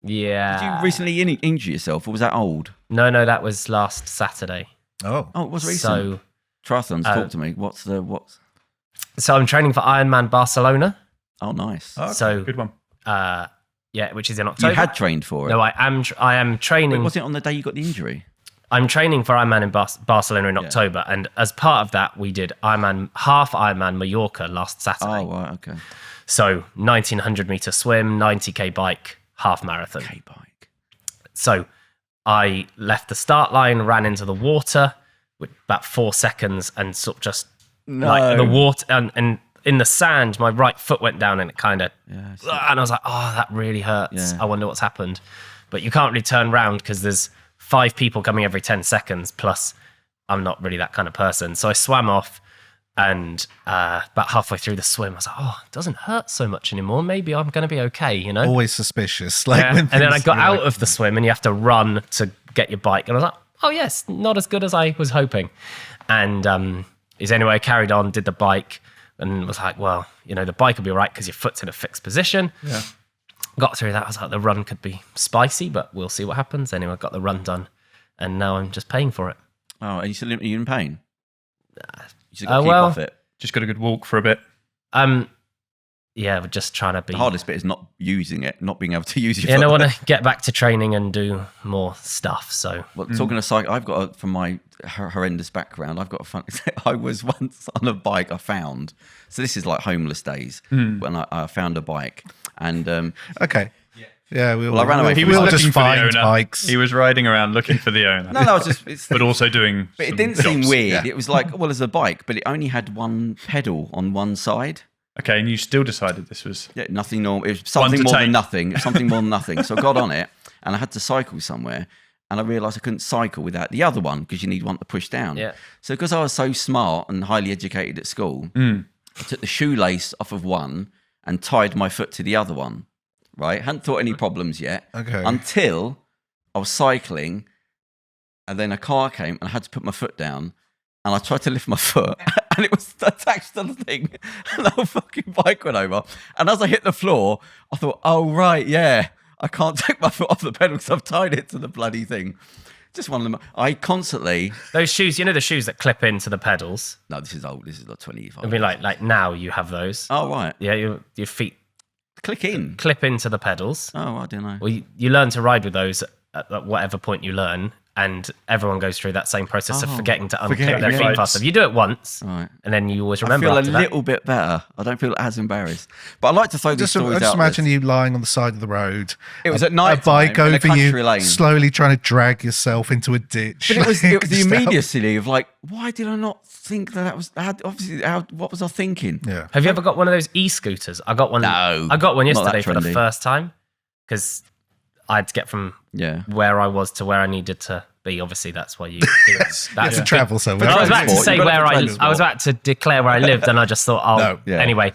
Yeah. Did you recently injure yourself, or was that old? No, that was last Saturday. Oh, it was recent. So Triathlons. Talk to me. What's? I'm training for Ironman Barcelona. Oh, nice. Okay, So good one. Which is in October. You had trained for it. No, I am training. But was it on the day you got the injury? I'm training for Ironman in Barcelona in October, and as part of that, we did half Ironman Mallorca last Saturday. Oh, right, okay. So 1900 meter swim, 90k bike, half marathon. K-bike. So I left the start line, ran into the water with about 4 seconds, and sort of just like the water and in the sand, my right foot went down, and it kind of, and I was like, oh, that really hurts. Yeah. I wonder what's happened. But you can't really turn around because there's 5 people coming every 10 seconds. Plus, I'm not really that kind of person. So I swam off, and about halfway through the swim, I was like, oh, it doesn't hurt so much anymore. Maybe I'm going to be okay, always suspicious. And then I got out of the swim, and you have to run to get your bike. And I was like, oh, yes, not as good as I was hoping. And anyway, I carried on, did the bike, and was like, well, the bike will be all right because your foot's in a fixed position. Yeah. Got through that. I was like, the run could be spicy, but we'll see what happens. Anyway, I got the run done, and now I'm just paying for it. Oh, and are you in pain? You just got to keep off it. Just got a good walk for a bit. Yeah, we're just trying to be. The hardest bit is not using it, not being able to use your foot. foot. I want to get back to training and do more stuff. So, talking of cycle, I've got from my horrendous background, I've got a fun. I was once on a bike I found. So this is like homeless days when I found a bike, and okay. Yeah, I ran away. He was looking just for find the owner. bikes. He was riding around looking for the owner. No, I was just. But also doing. But it didn't seem jobs. weird. Yeah. It was like, well, as a bike, but it only had one pedal on one side. Okay, and you still decided this was nothing normal. It was something more than nothing. It was something more than nothing. So I got on it, and I had to cycle somewhere, and I realised I couldn't cycle without the other one because you need one to push down. Yeah. So because I was so smart and highly educated at school, I took the shoelace off of one and tied my foot to the other one. Right, hadn't thought any problems yet. Okay. Until I was cycling, and then a car came, and I had to put my foot down, and I tried to lift my foot, and it was attached to the thing, and the whole fucking bike went over. And as I hit the floor, I thought, oh right, yeah, I can't take my foot off the pedal because I've tied it to the bloody thing. Just one of them. I constantly those shoes, the shoes that clip into the pedals. No, this is old. This is like 25. I mean, like now you have those. Oh right. Yeah, your feet clip into the pedals. Oh, I don't know. Well, you learn to ride with those at whatever point you learn, and everyone goes through that same process of forgetting to unclip their feet faster. You do it once, right, and then you always remember. I feel a little bit better. I don't feel as embarrassed. But I like to throw these stories out. Just imagine you lying on the side of the road. It was at night. A bike over you, lane. slowly trying to drag yourself into a ditch. But it was the immediacy of like, why did I not think that was? Obviously, what was I thinking? Yeah. Have you ever got one of those e-scooters? I got one. No, I got one yesterday for the first time because I had to get from where I was to where I needed to be. Obviously, that's why you have to travel somewhere. I was about to say where I was about to declare where I lived, and I just thought, anyway.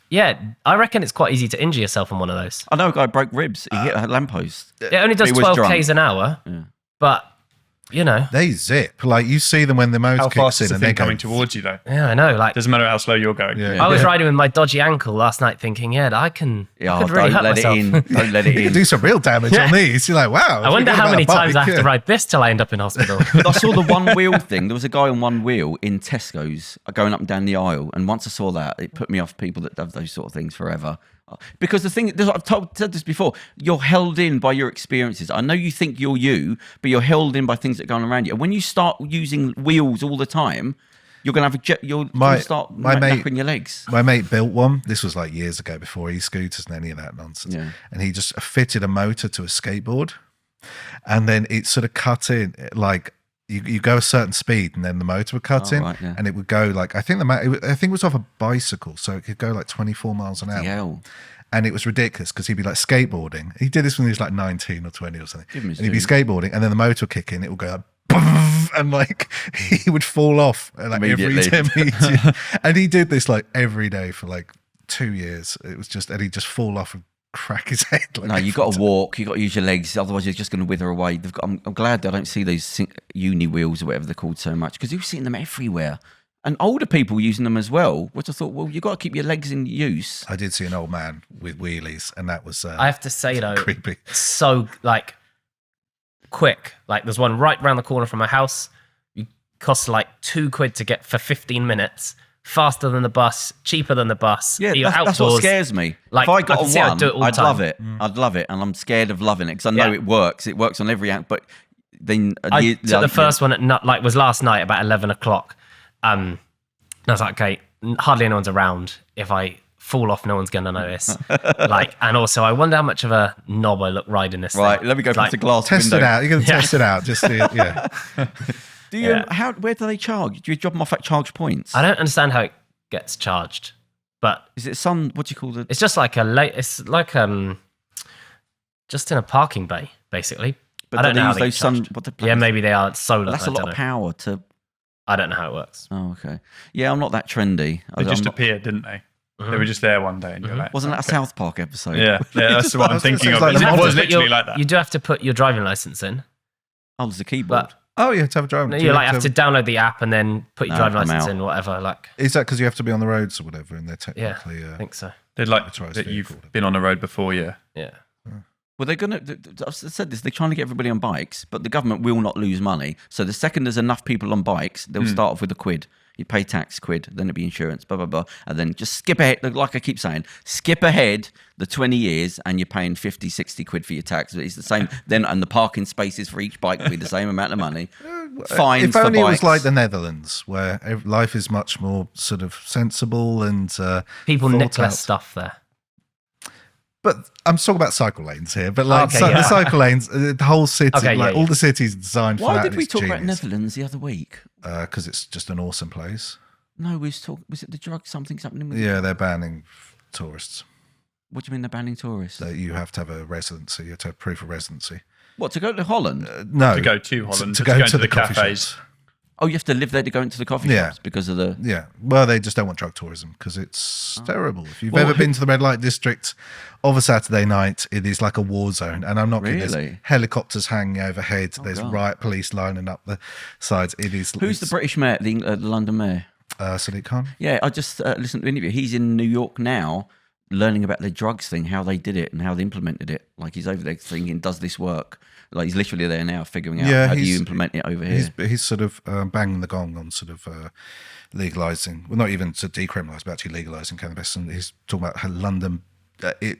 Yeah, I reckon it's quite easy to injure yourself on one of those. I know a guy broke ribs. He hit a lamppost. It only does 12 k's an hour, but they zip. Like you see them when the motor kicks in, and they're coming towards you though. Yeah, I know. Like doesn't matter how slow you're going. Yeah. I was riding with my dodgy ankle last night, thinking, I could really hurt myself. Don't let it in. You do some real damage on these. You're like, wow. I wonder how many times I have to ride this till I end up in hospital. I saw the one wheel thing. There was a guy on one wheel in Tesco's going up and down the aisle, and once I saw that, it put me off people that have those sort of things forever. Because the thing, I've said this before, you're held in by your experiences. I know you think you're you, but you're held in by things that are going around you. And when you start using wheels all the time, you're going to have you're going to start knackering your legs. My mate built one. This was like years ago before e-scooters and any of that nonsense. Yeah. And he just fitted a motor to a skateboard. And then it sort of cut in, like you go a certain speed and then the motor would cut in. Right, yeah. And it would go like, I think it was off a bicycle. So it could go like 24 miles an hour. Yeah. And it was ridiculous because he'd be like skateboarding. He did this when he was like 19 or 20 or something. And he'd be skateboarding and then the motor would kick in. It would go like, and like he would fall off like every 10 meters. And he did this like every day for like 2 years. It was just, and he'd just fall off and crack his head. Like no, you got to walk. You got to use your legs. Otherwise, you're just going to wither away. I'm glad that I don't see those uni wheels or whatever they're called so much because you've seen them everywhere. And older people using them as well. Which I thought, well, you got to keep your legs in use. I did see an old man with wheelies, and that was I have to say though, creepy. So like quick. Like there's one right round the corner from my house. It costs like £2 to get for 15 minutes. Faster than the bus, cheaper than the bus. Yeah, that's what scares me. Like, if I got on one, I'd love it. I'd love it, and I'm scared of loving it because I know it works. It works on every app. But then I took the first one at was last night about 11 o'clock. And I was like, okay, hardly anyone's around. If I fall off, no one's going to notice. And also, I wonder how much of a knob I look riding this. Right, thing. let me go past the glass test window. It out. You're going to test it out. Just yeah. Do you? Where do they charge? Do you drop them off at charge points? I don't understand how it gets charged, but is it some? What do you call it? It's just like it's like just in a parking bay, basically. But I don't know how they get yeah, maybe they are solar. That's a lot of power to. I don't know how it works. Oh, okay. Yeah, I'm not that trendy. They just appeared, didn't they? Mm-hmm. They were just there one day, and you're like, wasn't that a South Park episode? Yeah, that's what I'm thinking of. It was literally like that. You do have to put your driving license in. Oh, there's a keyboard. Oh, you have to have a driving license. You have to download the app and then put your driving license in, whatever. Like, is that because you have to be on the roads or whatever? And they're technically, I think so. They'd like that you've been on the road before, yeah. Well, they're going to. I've said this. They're trying to get everybody on bikes, but the government will not lose money. So the second there's enough people on bikes, they'll start off with £1. You pay tax £1, then it'll be insurance, blah, blah, blah. And then just skip ahead, like I keep saying, skip ahead the 20 years and you're paying 50, 60 quid for your tax. But it's the same. Then, and the parking spaces for each bike will be the same amount of money. Fines if only for bikes. It was like the Netherlands, where life is much more sort of sensible and people nick less stuff there. But I'm talking about cycle lanes here. But like the cycle lanes, the whole city, all the cities are designed for that. Why did we talk about Netherlands the other week? Because it's just an awesome place. No, was it the drug? Something's happening with they're banning tourists. What do you mean they're banning tourists? You have to have a residency. You have to have proof of residency. What, to go to Holland? No. To go to Holland. To go to the cafes. Oh, you have to live there to go into the coffee shops because of the... Yeah. Well, they just don't want drug tourism because it's terrible. If you've ever been to the red light district of a Saturday night, it is like a war zone. And I'm not kidding. There's helicopters hanging overhead. There's riot police lining up the sides. It is... Who's the British mayor, the London mayor? Sadiq Khan. Yeah, I just listened to the interview. He's in New York now learning about the drugs thing, how they did it and how they implemented it. Like he's over there thinking, does this work? Like he's literally there now figuring out how do you implement it over here. He's sort of banging the gong on sort of legalising, well, not even to decriminalise, but actually legalising cannabis. And he's talking about how London, the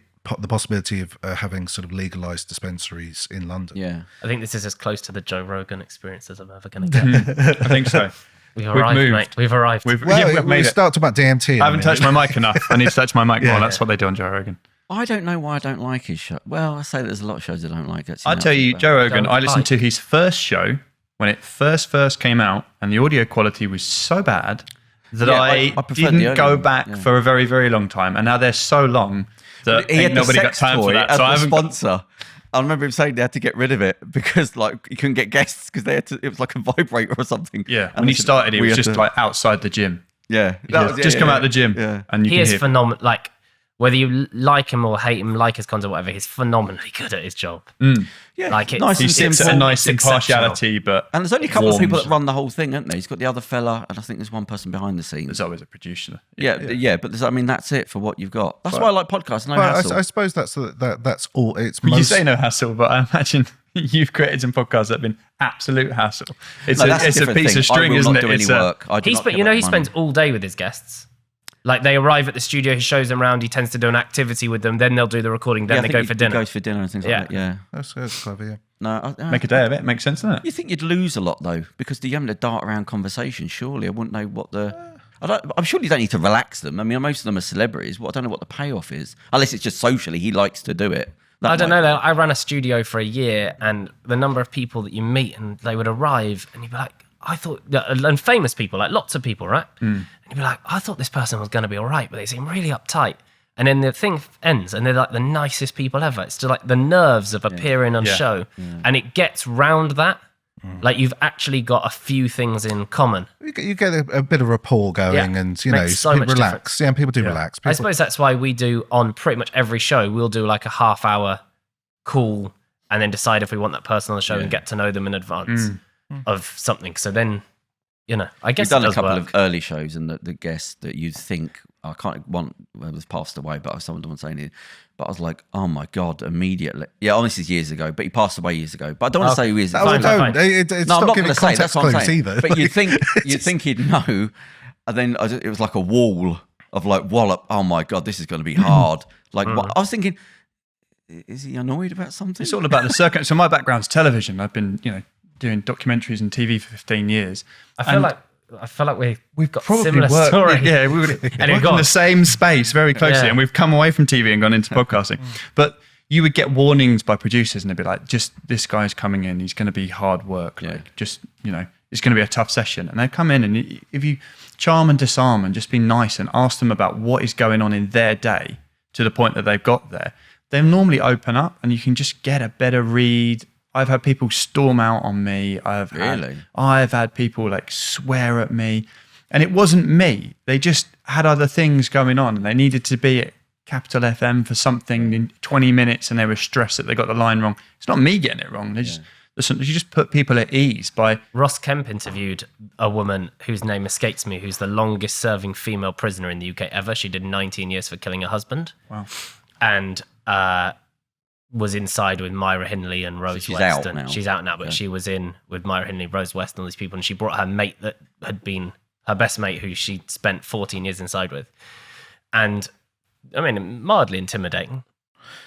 possibility of having sort of legalised dispensaries in London. Yeah. I think this is as close to the Joe Rogan experience as I'm ever going to get. I think so. We've arrived, mate. We've arrived. We've made it. Start talking about DMT. I haven't touched my mic enough. I need to touch my mic more. That's what they do on Joe Rogan. I don't know why I don't like his show. Well, I say that there's a lot of shows I don't like. I'll tell you, Joe Rogan, I listened to his first show when it first came out, and the audio quality was so bad that I didn't go back for a very, very long time. And now they're so long that nobody got time for that. So I haven't sponsor. I remember him saying they had to get rid of it because like you couldn't get guests because it was like a vibrator or something. Yeah, when he started, it was just like outside the gym. Yeah, just come out of the gym, and he is phenomenal. Like whether you like him or hate him, like his content, whatever, he's phenomenally good at his job. Yeah, like nice. He sits at a nice impartiality, but and there's only a couple of people that run the whole thing, aren't there? He's got the other fella, and I think there's one person behind the scenes. There's always a producer. Yeah, but I mean that's it for what you've got. That's why I like podcasts. No hassle. I suppose that's all. It's you say no hassle, but I imagine you've created some podcasts that have been absolute hassle. It's a piece of string, isn't it? He spends all day with his guests. Like they arrive at the studio, he shows them around, he tends to do an activity with them, then they'll do the recording, then they go for dinner. He goes for dinner and things like that, yeah. That's clever, yeah. No, Make a day of it. Makes sense, doesn't it? You think you'd lose a lot, though, because you're having to dart around conversation, surely. I wouldn't know what I'm sure you don't need to relax them. I mean, most of them are celebrities. I don't know what the payoff is. Unless it's just socially, he likes to do it. I don't know. I ran a studio for a year, and the number of people that you meet, and they would arrive, and you'd be like, I thought, and famous people, like lots of people, right? And you'd be like, I thought this person was going to be all right, but they seem really uptight. And then the thing ends, and they're like the nicest people ever. It's just like the nerves of appearing on a show, and it gets round that. Like you've actually got a few things in common. You get a bit of rapport going, and you know, so people much relax. difference. Yeah, and people do relax. I suppose that's why we do on pretty much every show. We'll do like a half-hour call, and then decide if we want that person on the show and get to know them in advance of something. So then, you know, I guess we've done a couple of early shows, and the guests that you think I can't one was passed away, but someone was saying it. But I was like, oh my God, immediately. Yeah, this is years ago, but he passed away years ago. But I don't want to say who he is. Fine. It's no, I'm not not giving going to say. That's what I'm saying. Either. But you'd think he'd know, and then it was like a wall of like wallop. Oh my God, this is going to be hard. Like I was thinking, is he annoyed about something? It's all about the circuit. So my background's television. I've been, doing documentaries and TV for 15 years. I feel like we've got probably similar stories. Yeah, we would work in the same space very closely, and we've come away from TV and gone into podcasting. But you would get warnings by producers, and they'd be like, "Just this guy's coming in. He's going to be hard work. Like, just it's going to be a tough session." And they come in, and if you charm and disarm and just be nice and ask them about what is going on in their day to the point that they've got there, they'll normally open up, and you can just get a better read. I've had people storm out on me. I've had people like swear at me, and it wasn't me. They just had other things going on, and they needed to be at capital FM for something in 20 minutes, and they were stressed that they got the line wrong. It's not me getting it wrong. They just you just put people at ease by. Ross Kemp interviewed a woman whose name escapes me, who's the longest serving female prisoner in the UK ever. She did 19 years for killing her husband. Wow. And was inside with Myra Hindley and Rose she's West. Out now. She's out now, but she was in with Myra Hindley, Rose West, and all these people. And she brought her mate that had been her best mate, who she spent 14 years inside with. And I mean, mildly intimidating.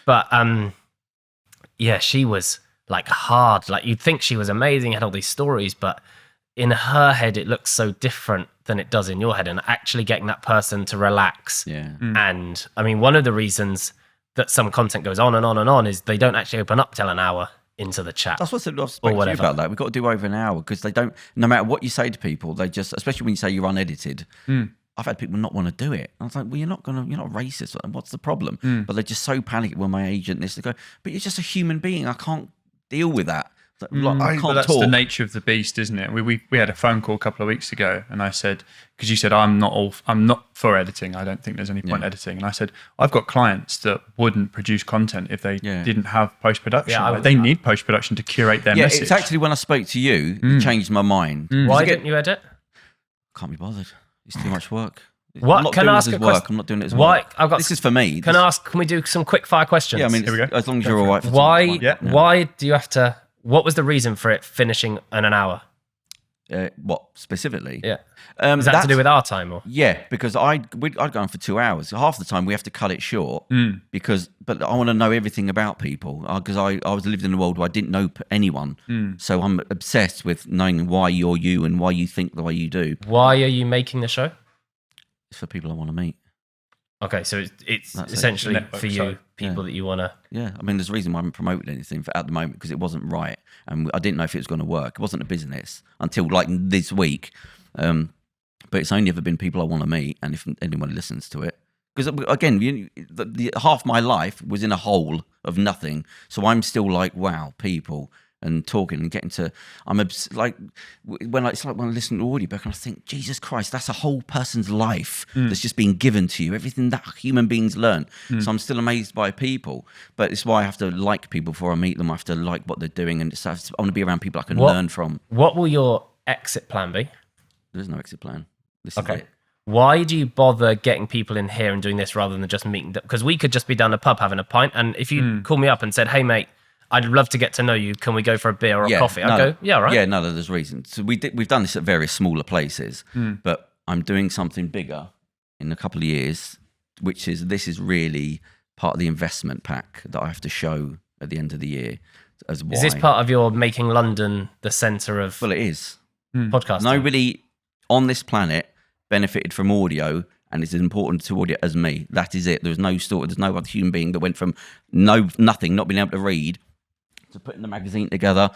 But she was like hard. Like you'd think she was amazing, had all these stories, but in her head, it looks so different than it does in your head. And actually getting that person to relax. Yeah. And I mean, one of the reasons that some content goes on and on and on is they don't actually open up till an hour into the chat. That's what I spoke to you about that. We've got to do over an hour because they don't, no matter what you say to people, they just, especially when you say you're unedited, I've had people not want to do it. I was like, well, you're not racist. What's the problem? But they're just so panicked when my agent this, they go, but you're just a human being. I can't deal with that. I can't that's talk. the nature of the beast, isn't it? We had a phone call a couple of weeks ago, and I said, because you said I'm not for editing. I don't think there's any point editing. And I said I've got clients that wouldn't produce content if they didn't have post production. Yeah, they need post production to curate their message. It's actually when I spoke to you, it changed my mind. Why didn't you edit? Can't be bothered. It's too much work. What can I ask a question? I'm not doing it as work. This is for me. Can we do some quick fire questions? Yeah, I mean, Here we go. As long as you're all right. For Why do you have to? What was the reason for it finishing in an hour? What specifically? Yeah. Is that to do with our time or? Yeah, because I'd go on for 2 hours. Half the time we have to cut it short but I want to know everything about people because I was lived in a world where I didn't know anyone. So I'm obsessed with knowing why you're you and why you think the way you do. Why are you making the show? It's for people I want to meet. Okay, so it's essentially for you, people that you want to... Yeah, I mean, there's a reason why I haven't promoted anything at the moment because it wasn't right and I didn't know if it was going to work. It wasn't a business until like this week. But it's only ever been people I want to meet and if anyone listens to it. Because again, half my life was in a hole of nothing. So I'm still like, wow, people... and talking and getting to, it's like when I listen to audiobook and I think, Jesus Christ, that's a whole person's life that's just been given to you, everything that human beings learn. So I'm still amazed by people, but it's why I have to like people before I meet them. I have to like what they're doing, and I want to be around people I can learn from. What will your exit plan be? There is no exit plan. This is it. Why do you bother getting people in here and doing this rather than just meeting? Because we could just be down the pub having a pint, and if you call me up and said, hey mate, I'd love to get to know you. Can we go for a beer or a coffee? I'd go, yeah, right. Yeah, no, there's reasons. So we've done this at various smaller places, but I'm doing something bigger in a couple of years, this is really part of the investment pack that I have to show at the end of the year. As why. Is this part of your making London the centre of? Well, it is. Podcasting. Nobody on this planet benefited from audio and is as important to audio as me. That is it. There's no other human being that went from nothing, not being able to read, to putting the magazine together.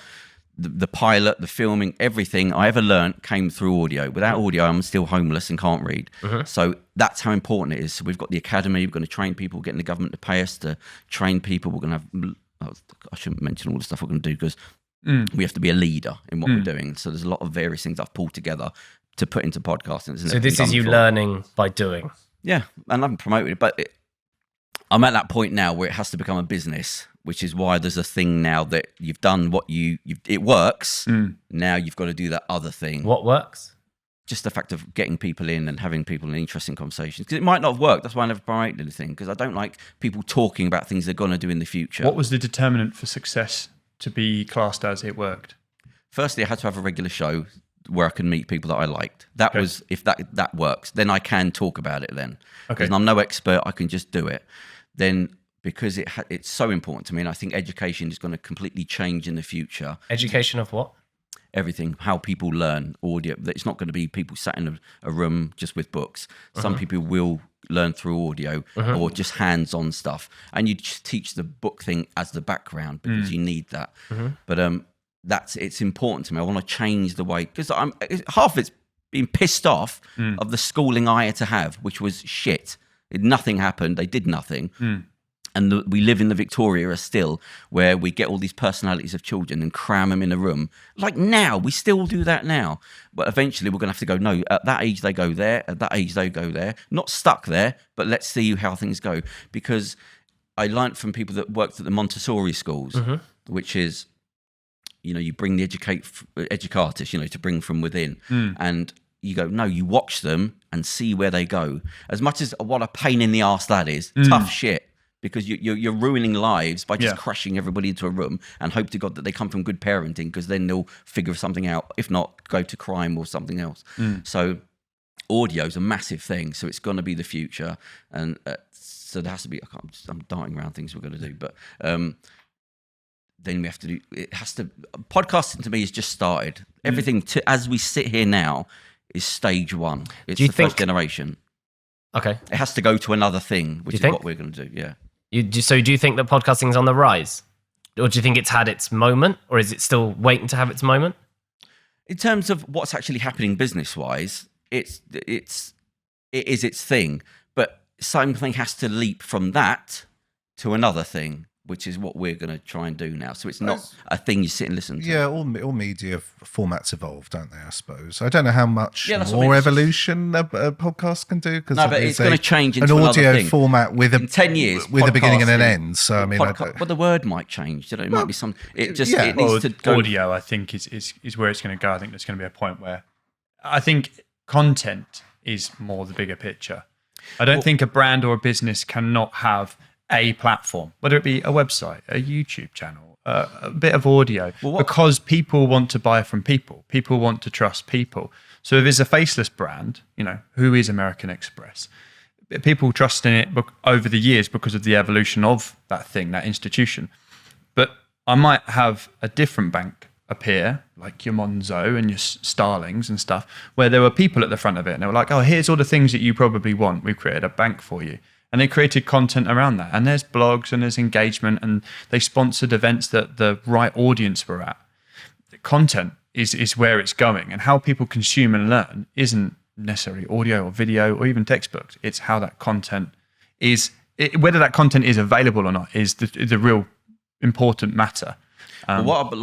The pilot, the filming, everything I ever learned came through audio. Without audio, I'm still homeless and can't read. So that's how important it is. So we've got the academy. We're going to train people, getting the government to pay us to train people. We're going to have, I shouldn't mention all the stuff we're going to do because we have to be a leader in what we're doing. So there's a lot of various things I've pulled together to put into podcasting. So this is you learning by doing. Yeah, and I've promoted it, but I'm at that point now where it has to become a business, which is why there's a thing now that you've done what it works. Now you've got to do that other thing. What works? Just the fact of getting people in and having people in interesting conversations. Because it might not have worked. That's why I never promoted anything, because I don't like people talking about things they're going to do in the future. What was the determinant for success to be classed as it worked? Firstly, I had to have a regular show where I can meet people that I liked. That was, if that works, then I can talk about it then. Okay. Because I'm no expert, I can just do it. Then, because it's so important to me, and I think education is going to completely change in the future. Education of what? Everything, how people learn audio. It's not going to be people sat in a room just with books. Some people will learn through audio or just hands-on stuff. And you just teach the book thing as the background because you need that. But it's important to me. I want to change the way, because half of it's being pissed off of the schooling I had to have, which was shit. Nothing happened. They did nothing. And we live in the Victoria era still, where we get all these personalities of children and cram them in a room. Like now, we still do that now. But eventually we're going to have to go, no, at that age they go there, at that age they go there. Not stuck there, but let's see how things go. Because I learned from people that worked at the Montessori schools, which is, you bring the educators, to bring from within. And you go, no, you watch them and see where they go. As much as what a pain in the arse that is, tough shit. Because you're ruining lives by just crushing everybody into a room and hope to God that they come from good parenting, because then they'll figure something out. If not, go to crime or something else. So audio is a massive thing. So it's going to be the future. And so there has to be, I'm darting around things we're going to do. But then we have to do, podcasting to me has just started. Everything as we sit here now is stage one. It's the first generation. Okay. It has to go to another thing, which is what we're going to do. Yeah. So do you think that podcasting is on the rise? Or do you think it's had its moment? Or is it still waiting to have its moment? In terms of what's actually happening business-wise, it is its thing. But something has to leap from that to another thing, which is what we're going to try and do now. So it's not a thing you sit and listen to. Yeah, all media formats evolve, don't they, I suppose. I don't know how much more evolution a podcast can do. No, but it's going to change into an audio audio format with in 10 years, with a beginning and an end. So, I mean... Well, the word might change. It might be some... It needs to go... Audio, I think, is where it's going to go. I think there's going to be a point where... I think content is more the bigger picture. I don't think a brand or a business cannot have a platform, whether it be a website, a YouTube channel, a bit of audio, because people want to buy from people. People want to trust people. So if it's a faceless brand, who is American Express? People trust in it over the years because of the evolution of that thing, that institution. But I might have a different bank appear, like your Monzo and your Starlings and stuff, where there were people at the front of it and they were like, oh, here's all the things that you probably want. We've created a bank for you. And they created content around that. And there's blogs and there's engagement, and they sponsored events that the right audience were at. The content is where it's going, and how people consume and learn isn't necessarily audio or video or even textbooks. It's how that content is, whether that content is available or not is the real important matter. What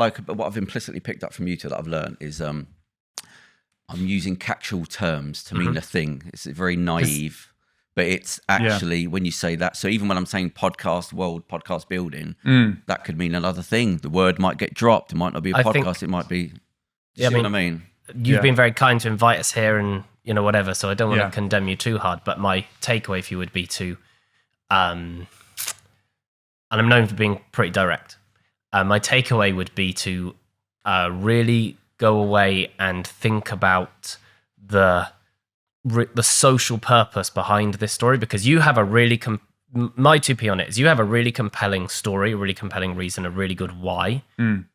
I've implicitly picked up from you two that I've learned is I'm using catch-all terms to mean a thing. It's very naive. But it's actually, when you say that, so even when I'm saying podcast world, podcast building, that could mean another thing. The word might get dropped. It might not be a podcast. It might be, what I mean? You've been very kind to invite us here and, whatever, so I don't want to condemn you too hard. But my takeaway for you would be to, and I'm known for being pretty direct, my takeaway would be to really go away and think about the the social purpose behind this story, because you have a really my 2p on it is you have a really compelling story, a really compelling reason, a really good why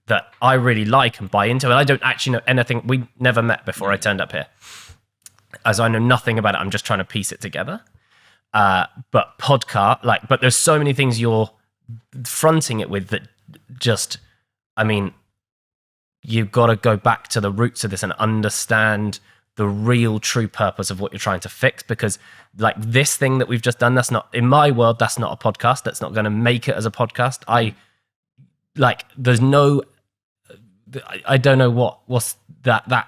that I really like and buy into. And I don't actually know anything. We never met before I turned up here, as I know nothing about it. I'm just trying to piece it together. But but there's so many things you're fronting it with that just, I mean, you've got to go back to the roots of this and understand the real true purpose of what you're trying to fix, because like this thing that we've just done, that's not, in my world, that's not a podcast. That's not going to make it as a podcast. I don't know what's that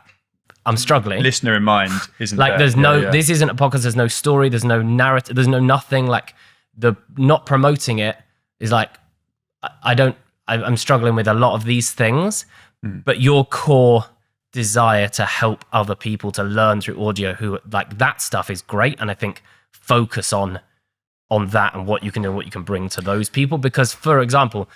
I'm struggling. Listener in mind isn't like there. This isn't a podcast. There's no story. There's no narrative. There's no nothing. Like the not promoting it is like, I'm struggling with a lot of these things, but your core desire to help other people to learn through audio, who like that stuff is great. And I think focus on that and what you can do, what you can bring to those people. Because for example,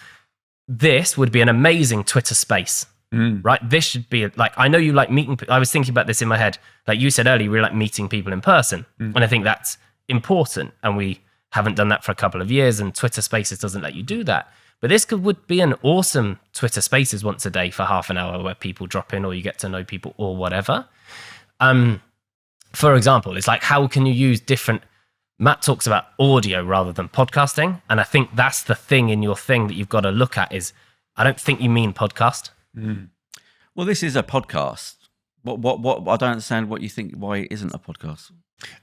this would be an amazing Twitter space, right? This should be like, I know you like meeting, I was thinking about this in my head. Like you said earlier, we like meeting people in person. And I think that's important. And we haven't done that for a couple of years, and Twitter Spaces doesn't let you do that. But this would be an awesome Twitter Spaces once a day for half an hour where people drop in or you get to know people or whatever. For example, it's like, how can you use different... Matt talks about audio rather than podcasting. And I think that's the thing in your thing that you've got to look at is, I don't think you mean podcast. Well, this is a podcast. What I don't understand what you think, why it isn't a podcast.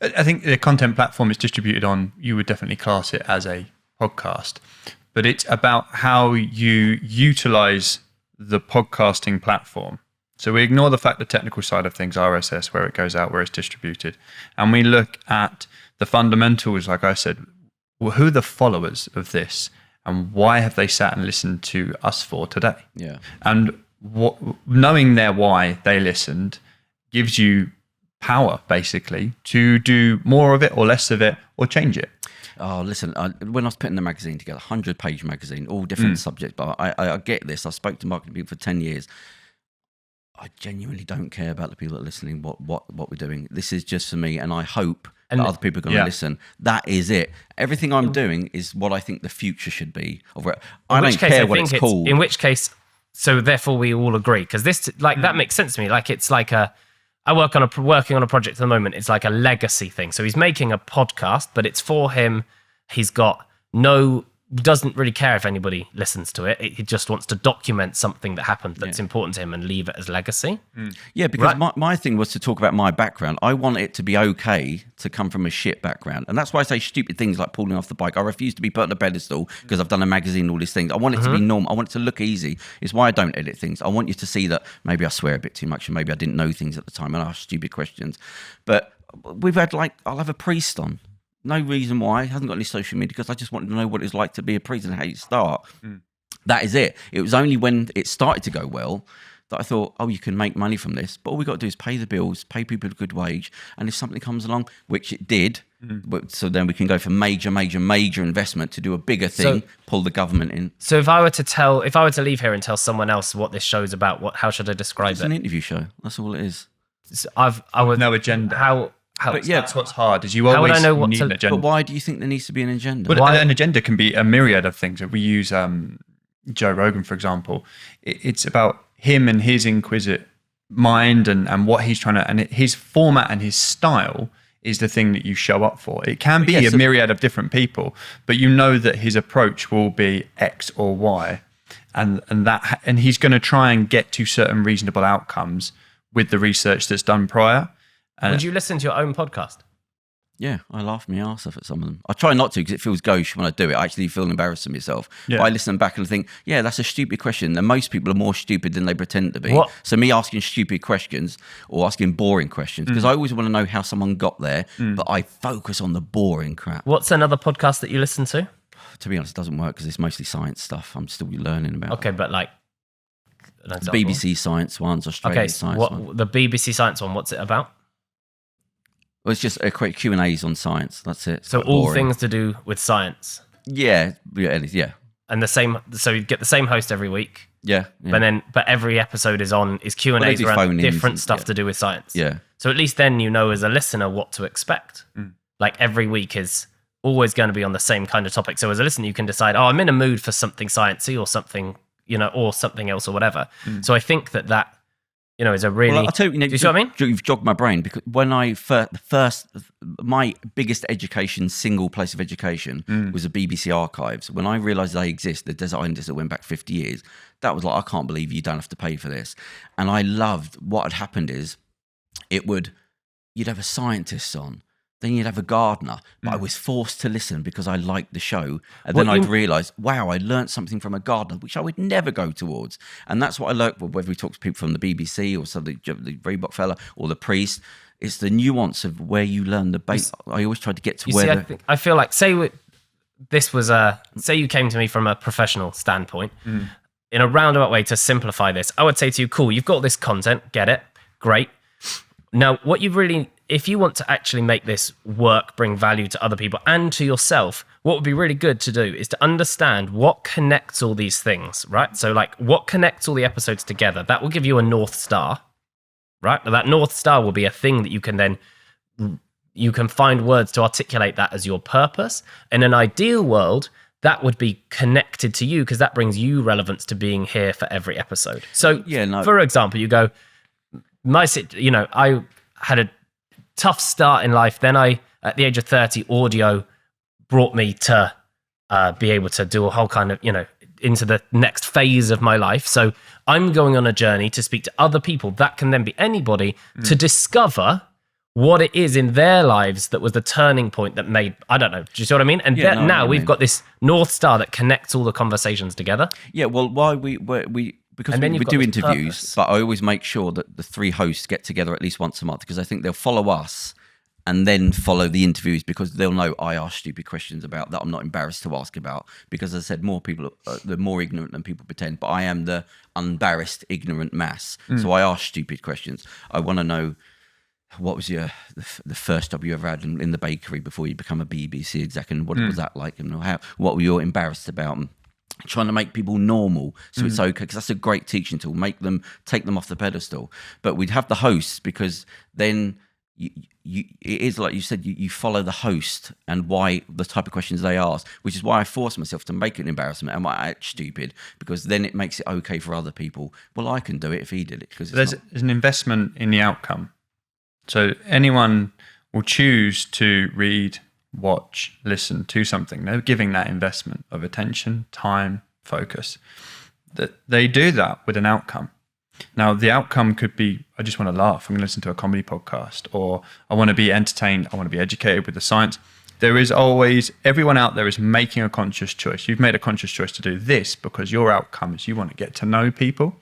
I think the content platform is distributed on, you would definitely class it as a podcast. But it's about how you utilize the podcasting platform. So we ignore the fact, the technical side of things, RSS, where it goes out, where it's distributed. And we look at the fundamentals, like I said, well, who are the followers of this and why have they sat and listened to us for today? Yeah. And knowing their why they listened gives you power, basically, to do more of it or less of it or change it. Oh, listen, when I was putting the magazine together, 100-page magazine, all different subjects, but I get this. I spoke to marketing people for 10 years. I genuinely don't care about the people that are listening, what we're doing. This is just for me, and I hope that other people are going to listen. That is it. Everything I'm doing is what I think the future should be. I don't care what it's called. In which case, so therefore we all agree, because this, like, that makes sense to me. Like, it's like I'm working on a project at the moment. It's like a legacy thing. So he's making a podcast, but it's for him. He's got doesn't really care if anybody listens to it. He just wants to document something that happened that's important to him and leave it as legacy. Yeah, because my thing was to talk about my background. I want it to be okay to come from a shit background. And that's why I say stupid things like pulling off the bike. I refuse to be put on a pedestal because I've done a magazine and all these things. I want it to be normal. I want it to look easy. It's why I don't edit things. I want you to see that maybe I swear a bit too much and maybe I didn't know things at the time and I ask stupid questions. But we've had I'll have a priest on. No reason why. He hasn't got any social media because I just wanted to know what it's like to be a priest and how you start. That is it. It was only when it started to go well that I thought, oh, you can make money from this. But all we got to do is pay the bills, pay people a good wage. And if something comes along, which it did, so then we can go for major investment to do a bigger thing, pull the government in. So if I were to leave here and tell someone else what this show's about, how should I describe it? It's an interview show. That's all it is. So I would no agenda. How but yeah, that's what's hard. Is you always need an agenda. But why do you think there needs to be an agenda? Well, an agenda can be a myriad of things. If we use Joe Rogan, for example, it's about him and his inquisitive mind and what he's trying to, and his format and his style is the thing that you show up for. It can be a myriad of different people, but you know that his approach will be X or Y, and he's going to try and get to certain reasonable outcomes with the research that's done prior. Would you listen to your own podcast? Yeah, I laugh my ass off at some of them. I try not to because it feels gauche when I do it. I actually feel embarrassed of myself. Yeah. But I listen back and think, yeah, that's a stupid question. And most people are more stupid than they pretend to be. What? So me asking stupid questions or asking boring questions, because I always want to know how someone got there, but I focus on the boring crap. What's another podcast that you listen to? To be honest, it doesn't work because it's mostly science stuff. I'm still learning about. Okay, but like... BBC Science ones, Australian Science ones. The BBC Science one, what's it about? Well, it's just a quick Q&As on science. That's it. So all things to do with science. Yeah. And so you get the same host every week. Yeah. But every episode is Q&As around different stuff to do with science. Yeah. So at least then you know as a listener what to expect. Like every week is always going to be on the same kind of topic. So as a listener, you can decide, oh, I'm in a mood for something sciencey or something, or something else or whatever. So I think that, is a really... Well, I'll tell you, do you see what I mean? You've jogged my brain, because when I my biggest single place of education was the BBC archives. When I realised they exist, the designers that went back 50 years, that was like, I can't believe you don't have to pay for this. And I loved what had happened is you'd have a scientist on, then you'd have a gardener, but I was forced to listen because I liked the show. And then I'd realise, wow, I learnt something from a gardener, which I would never go towards. And that's what I learnt, whether we talk to people from the BBC or something, the Reebok fella or the priest. It's the nuance of where you learn the base. I always try to get to where... I feel like, say you came to me from a professional standpoint, in a roundabout way to simplify this, I would say to you, cool, you've got this content, get it, great. Now, if you want to actually make this work, bring value to other people and to yourself, what would be really good to do is to understand what connects all these things, right? So like what connects all the episodes together, that will give you a North Star, right? Now, that North Star will be a thing that you can find words to articulate that as your purpose. In an ideal world, that would be connected to you because that brings you relevance to being here for every episode. So for example, you go, I had a tough start in life. Then at the age of 30, audio brought me to be able to do a whole kind of, into the next phase of my life. So I'm going on a journey to speak to other people. That can then be anybody to discover what it is in their lives that was the turning point that made, I don't know, do you see what I mean? And now we've got this North Star that connects all the conversations together. Yeah, well, because we do interviews, purpose. But I always make sure that the three hosts get together at least once a month, because I think they'll follow us and then follow the interviews, because they'll know I ask stupid questions about that I'm not embarrassed to ask about, because as I said, more people, they're more ignorant than people pretend, but I am the embarrassed, ignorant mass. So I ask stupid questions. I want to know, what was the first job you ever had in the bakery before you become a BBC exec, and what was that like, and what were you embarrassed about? And trying to make people normal so it's okay, because that's a great teaching tool. Take them off the pedestal. But we'd have the hosts, because then it is like you said, you follow the host and why the type of questions they ask, which is why I force myself to make it an embarrassment. Am I act stupid? Because then it makes it okay for other people. Well, I can do it if he did it. Because there's an investment in the outcome. So anyone will choose to read, watch, listen to something. They're giving that investment of attention, time, focus. That they do that with an outcome. Now, the outcome could be, I just want to laugh. I'm going to listen to a comedy podcast, or I want to be entertained. I want to be educated with the science. There is always, everyone out there is making a conscious choice. You've made a conscious choice to do this because your outcome is you want to get to know people.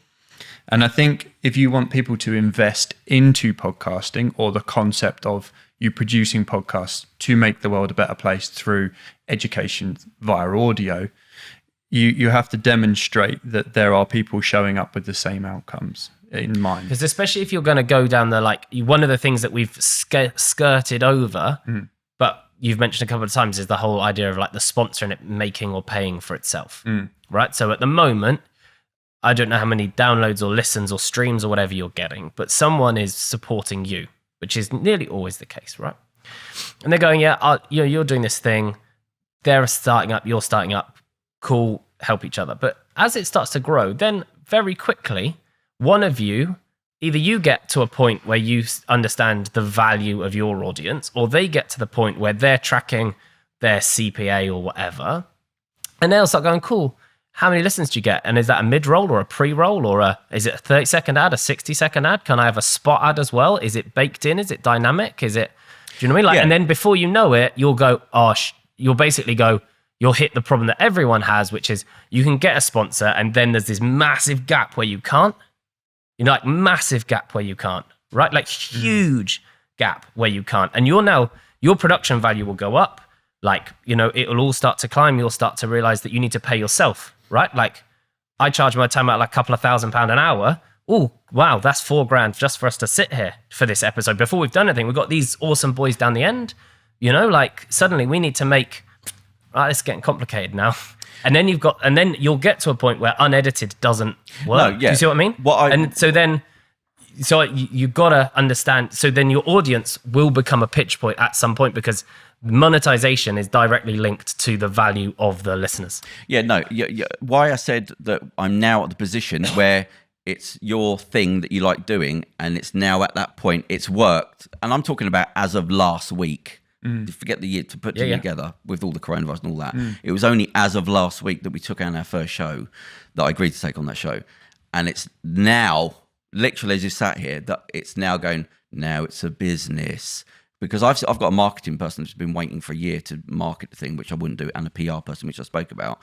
And I think if you want people to invest into podcasting, or the concept of you producing podcasts to make the world a better place through education via audio, you have to demonstrate that there are people showing up with the same outcomes in mind. Because especially if you're going to go down one of the things that we've skirted over, but you've mentioned a couple of times, is the whole idea of like the sponsor and it making or paying for itself, right? So at the moment, I don't know how many downloads or listens or streams or whatever you're getting, but someone is supporting you, which is nearly always the case, right? And they're going, you're doing this thing. They're starting up, you're starting up. Cool, help each other. But as it starts to grow, then very quickly, one of you, either you get to a point where you understand the value of your audience, or they get to the point where they're tracking their CPA or whatever, and they'll start going, cool, how many listens do you get? And is that a mid-roll or a pre-roll, or is it a 30-second ad, a 60-second ad? Can I have a spot ad as well? Is it baked in? Is it dynamic? Do you know what I mean? Like, and then before you know it, you'll go, you'll hit the problem that everyone has, which is you can get a sponsor, and then there's this massive gap where you can't. Massive gap where you can't, right? Like huge gap where you can't. And your production value will go up. It'll all start to climb. You'll start to realize that you need to pay yourself, right? Like I charge my time at like a couple of £1,000 an hour. Oh, wow, that's $4,000 just for us to sit here for this episode. Before we've done anything, we've got these awesome boys down the end. Suddenly we need to make, right, it's getting complicated now. And then you'll get to a point where unedited doesn't work. No, yeah. Do you see what I mean? So then So you got to understand. So then your audience will become a pitch point at some point, because monetization is directly linked to the value of the listeners. Yeah, no. Why I said that I'm now at the position where it's your thing that you like doing, and it's now at that point, it's worked. And I'm talking about as of last week. Forget the year to put together with all the coronavirus and all that. It was only as of last week that we took on our first show that I agreed to take on that show. And it's now, literally as you sat here, that it's now going, now it's a business. Because I've got a marketing person that's been waiting for a year to market the thing, which I wouldn't do, and a PR person, which I spoke about.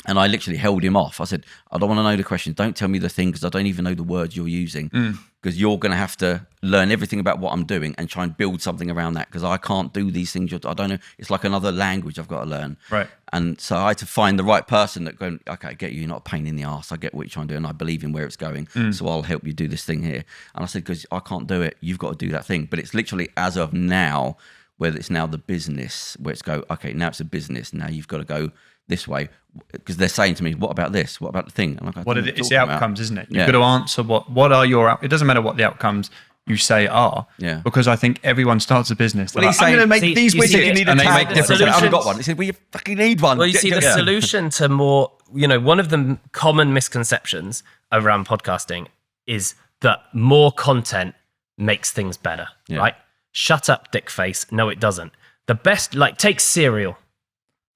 And I literally held him off. I said, I don't want to know the questions. Don't tell me the thing, because I don't even know the words you're using. Because you're going to have to learn everything about what I'm doing and try and build something around that, because I can't do these things. I don't know. It's like another language I've got to learn. Right. And so I had to find the right person that going, okay, I get you. You're not a pain in the ass. I get what you're trying to do, and I believe in where it's going. So I'll help you do this thing here. And I said, because I can't do it. You've got to do that thing. But it's literally as of now, where it's now the business, where it's go, okay, now it's a business. Now you've got to go this way, because they're saying to me, what about this? What about the thing? And I'm like, it's the outcomes, isn't it? You've got to answer what are your, it doesn't matter what the outcomes you say are, because I think everyone starts a business. Well, he's saying, I'm going to make these widgets, you need a tag. I haven't got one. He said, well, you fucking need one. Well, you see, the solution to more, one of the common misconceptions around podcasting is that more content makes things better, right? Shut up, dickface. No, it doesn't. The best, take Serial,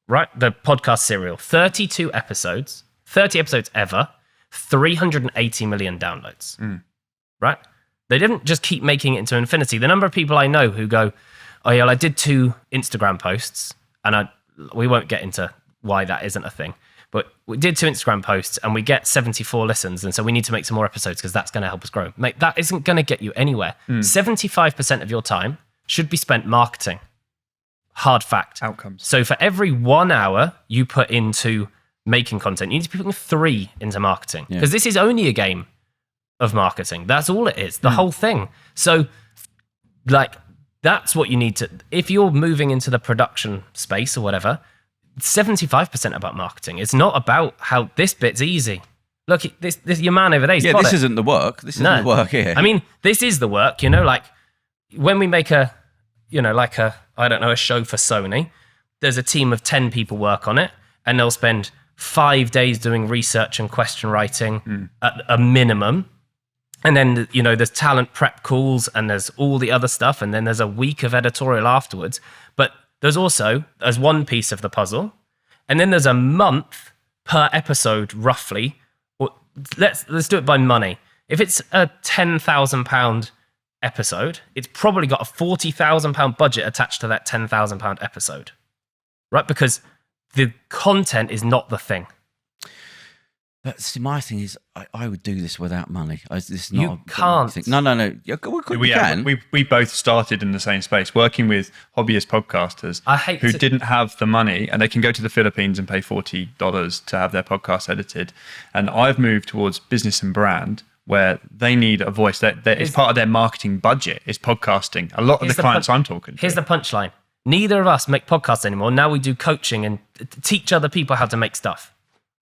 right? The podcast Serial, 32 episodes, 30 episodes ever, 380 million downloads, right? They didn't just keep making it into infinity. The number of people I know who go, oh yeah, well, I did 2 Instagram posts, and we won't get into why that isn't a thing, but we did 2 Instagram posts and we get 74 listens, and so we need to make some more episodes because that's going to help us grow. Mate, that isn't going to get you anywhere. 75% of your time should be spent marketing. Hard fact. Outcomes. So for every 1 hour you put into making content, you need to be putting 3 into marketing, because this is only a game of marketing. That's all it is, the whole thing. So that's what you need to, if you're moving into the production space or whatever, 75% about marketing. It's not about how this bit's easy. Look, this your man over there, he's got this it. isn't the work. This isn't the work here. I mean, this is the work, when we make a show for Sony, there's a team of 10 people work on it, and they'll spend 5 days doing research and question writing at a minimum. And then, there's talent prep calls, and there's all the other stuff. And then there's a week of editorial afterwards. But there's one piece of the puzzle. And then there's a month per episode, roughly. Let's do it by money. If it's a £10,000 episode, it's probably got a £40,000 budget attached to that £10,000 episode, right? Because the content is not the thing. But see, my thing is, I would do this without money. You can't. No. We can. We both started in the same space, working with hobbyist podcasters who didn't have the money, and they can go to the Philippines and pay $40 to have their podcast edited. And I've moved towards business and brand, where they need a voice. That is part of their marketing budget is podcasting. A lot of the clients I'm talking to. Here's the punchline. Neither of us make podcasts anymore. Now we do coaching and teach other people how to make stuff.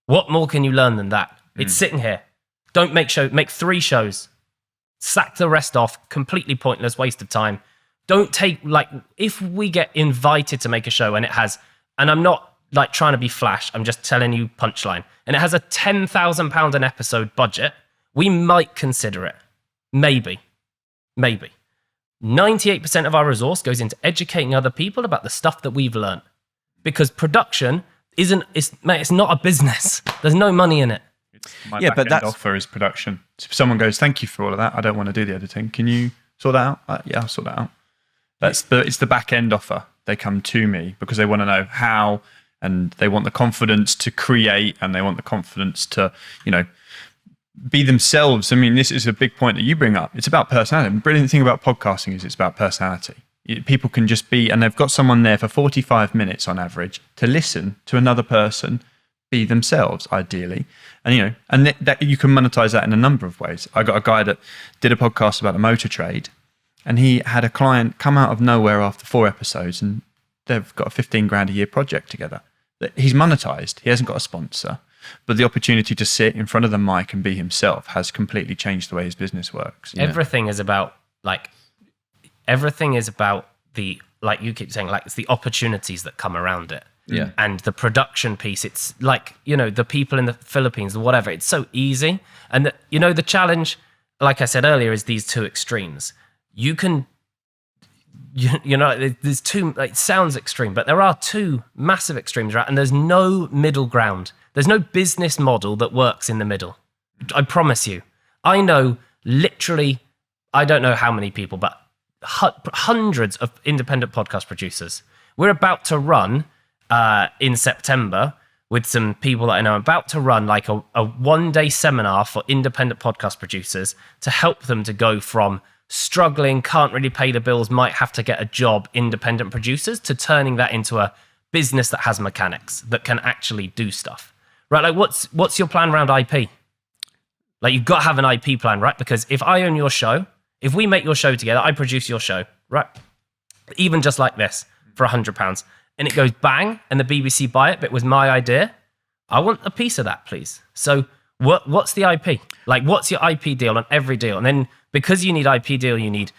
What more can you learn than that? It's sitting here. Don't make 3 shows. Sack the rest off. Completely pointless, waste of time. Don't take, if we get invited to make a show and it has, and I'm not trying to be flash, I'm just telling you punchline, and it has a £10,000 an episode budget, we might consider it. Maybe. 98% of our resource goes into educating other people about the stuff that we've learned. Because production it's not a business. There's no money in it. But that's offer is production. So if someone goes, thank you for all of that, I don't want to do the editing, can you sort that out? Yeah, I'll sort that out. It's the back end offer. They come to me because they want to know how, and they want the confidence to create, and they want the confidence to, be themselves. I mean, this is a big point that you bring up. It's about personality. The brilliant thing about podcasting is it's about personality. People can just be, and they've got someone there for 45 minutes on average to listen to another person be themselves, ideally. And, that you can monetize that in a number of ways. I got a guy that did a podcast about the motor trade, and he had a client come out of nowhere after 4 episodes, and they've got a 15 grand a year project together. He's monetized. He hasn't got a sponsor. but the opportunity to sit in front of the mic and be himself has completely changed the way his business works. Everything is about the, like you keep saying, like it's the opportunities that come around it. Yeah. And the production piece, it's like, the people in the Philippines or whatever, it's so easy. And the challenge, like I said earlier, is these two extremes. You can, there's two, it sounds extreme, but there are two massive extremes, right? And there's no middle ground. There's no business model that works in the middle. I promise you. I know literally, I don't know how many people, but hundreds of independent podcast producers. We're about to run in September with some people that I know, about to run like a one-day seminar for independent podcast producers to help them to go from struggling, can't really pay the bills, might have to get a job, independent producers, to turning that into a business that has mechanics, that can actually do stuff. Right? Like what's your plan around IP? Like you've got to have an IP plan, right? Because if I own your show, if we make your show together, I produce your show, right? Even just like this for £100, and it goes bang, and the BBC buy it, but it was my idea, I want a piece of that, please. So what's the IP? Like, what's your IP deal on every deal? And then because you need IP deal, you need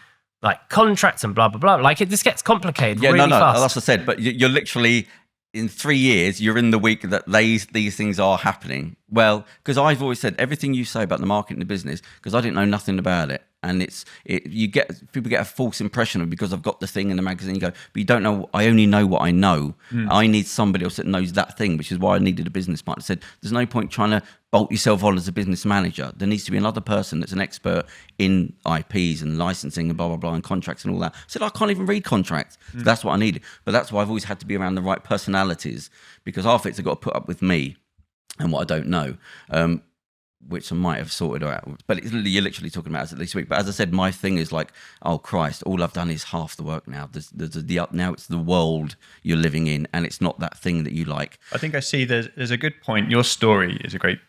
like contracts and blah, blah, blah. Like this gets complicated really fast. That's what I said. But you're literally, in 3 years, you're in the week that these things are happening. Well, because I've always said everything you say about the market and the business, because I didn't know nothing about it. And people get a false impression of it because I've got the thing in the magazine. You go, but you don't know. I only know what I know. I need somebody else that knows that thing, which is why I needed a business partner. I said, there's no point trying to bolt yourself on as a business manager. There needs to be another person that's an expert in IPs and licensing and blah, blah, blah, and contracts and all that. I said, I can't even read contracts. So that's what I needed. But that's why I've always had to be around the right personalities, because half it's got to put up with me and what I don't know. Which I might have sorted out, but you're literally talking about it this week. But as I said, my thing is like, oh Christ, all I've done is half the work now. Now it's the world you're living in, and it's not that thing that you like. I think I see there's a good point. Your story is a great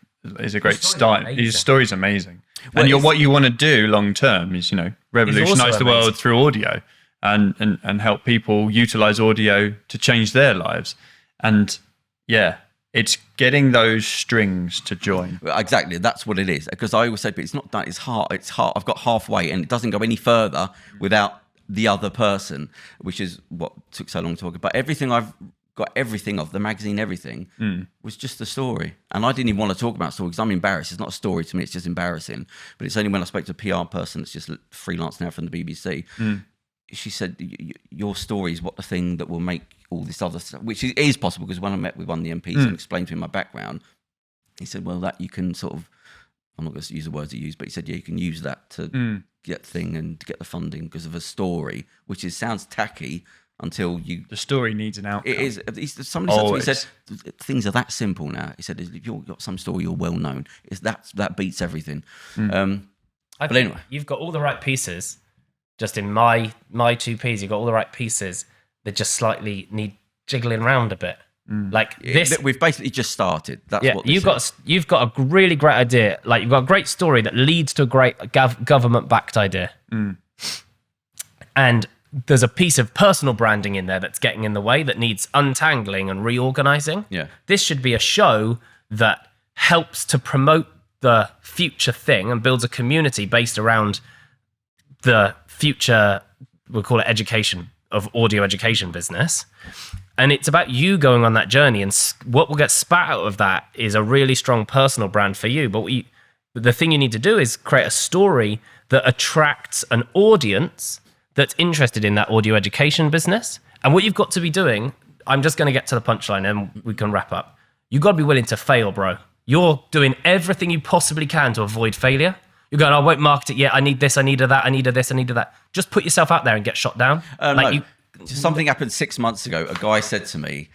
start. Your story's amazing, well, and what you want to do long term is revolutionize the world through audio, and help people utilize audio to change their lives, and yeah. It's getting those strings to join. Exactly, that's what it is. Because I always say, but it's not that. It's hard. It's hard. I've got halfway, and it doesn't go any further without the other person, which is what took so long to talk about. Everything I've got, everything of the magazine, everything was just a story, and I didn't even want to talk about story because I'm embarrassed. It's not a story to me. It's just embarrassing. But it's only when I spoke to a PR person that's just freelance now from the BBC. She said, your story is what the thing that will make all this other stuff, which is possible, because when I met with one of the MPs and explained to him my background, he said, well, that you can sort of, I'm not going to use the words he used, but he said, yeah, you can use that to get thing and to get the funding because of a story, which sounds tacky until you... The story needs an outcome. It is. Somebody said to me, he said, things are that simple now. He said, if you've got some story, you're well known. That beats everything. But anyway. You've got all the right pieces. Just in my two Ps, you've got all the right pieces that just slightly need jiggling around a bit. Like this, we've basically just started. That's what you've got a really great idea. Like you've got a great story that leads to a great government-backed idea, and there's a piece of personal branding in there that's getting in the way that needs untangling and reorganizing. Yeah, this should be a show that helps to promote the future thing and builds a community based around the future, we'll call it education, of audio education business. And it's about you going on that journey, and what will get spat out of that is a really strong personal brand for you. But the thing you need to do is create a story that attracts an audience that's interested in that audio education business. And what you've got to be doing, I'm just going to get to the punchline and we can wrap up. You've got to be willing to fail, bro. You're doing everything you possibly can to avoid failure. You're going, I won't market it yet. I need this, I need that, I need this, I need that. Just put yourself out there and get shot down. Something happened 6 months ago. A guy said to me,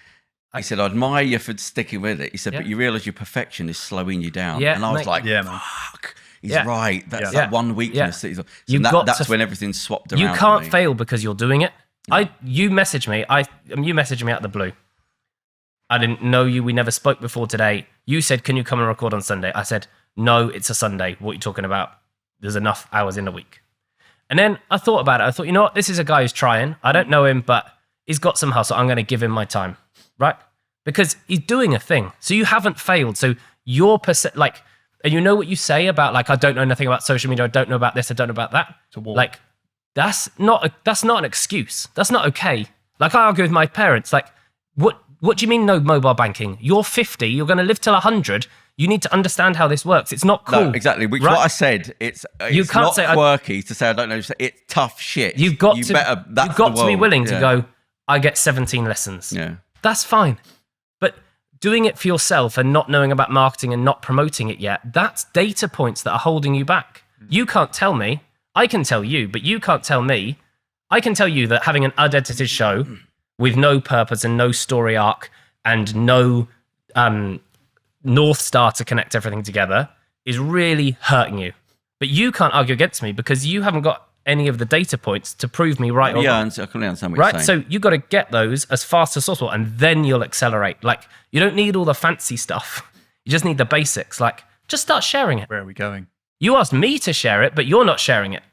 he said, I admire you for sticking with it. He said, but you realise your perfection is slowing you down. Yeah, and I was like, fuck, he's right. That's that one weakness. Yeah. So that's when everything's swapped around. You can't fail because you're doing it. You messaged me. You messaged me out of the blue. I didn't know you. We never spoke before today. You said, can you come and record on Sunday? I said, no, it's a Sunday. What are you talking about? There's enough hours in the week. And then I thought about it. I thought, you know what? This is a guy who's trying. I don't know him, but he's got some hustle. I'm going to give him my time, right? because he's doing a thing. So you haven't failed. So your and you know what you say about like, I don't know nothing about social media. I don't know about this. I don't know about that. Like, that's not an excuse. That's not okay. Like, I argue with my parents, like, what do you mean no mobile banking? You're 50, you're going to live till 100. You need to understand how this works. It's not cool. No, exactly. Which what I said, it's not quirky to say I don't know. It's tough shit. You've got to be willing to go, I get 17 lessons. Yeah. That's fine. But doing it for yourself and not knowing about marketing and not promoting it yet, that's data points that are holding you back. You can't tell me. I can tell you, but you can't tell me. I can tell you that having an unedited show with no purpose and no story arc and no North Star to connect everything together is really hurting you. But you can't argue against me because you haven't got any of the data points to prove me right or wrong. Yeah, I can understand what you're saying. So you've got to get those as fast as possible and then you'll accelerate. Like, you don't need all the fancy stuff. You just need the basics. Like, just start sharing it. Where are we going? You asked me to share it, but you're not sharing it.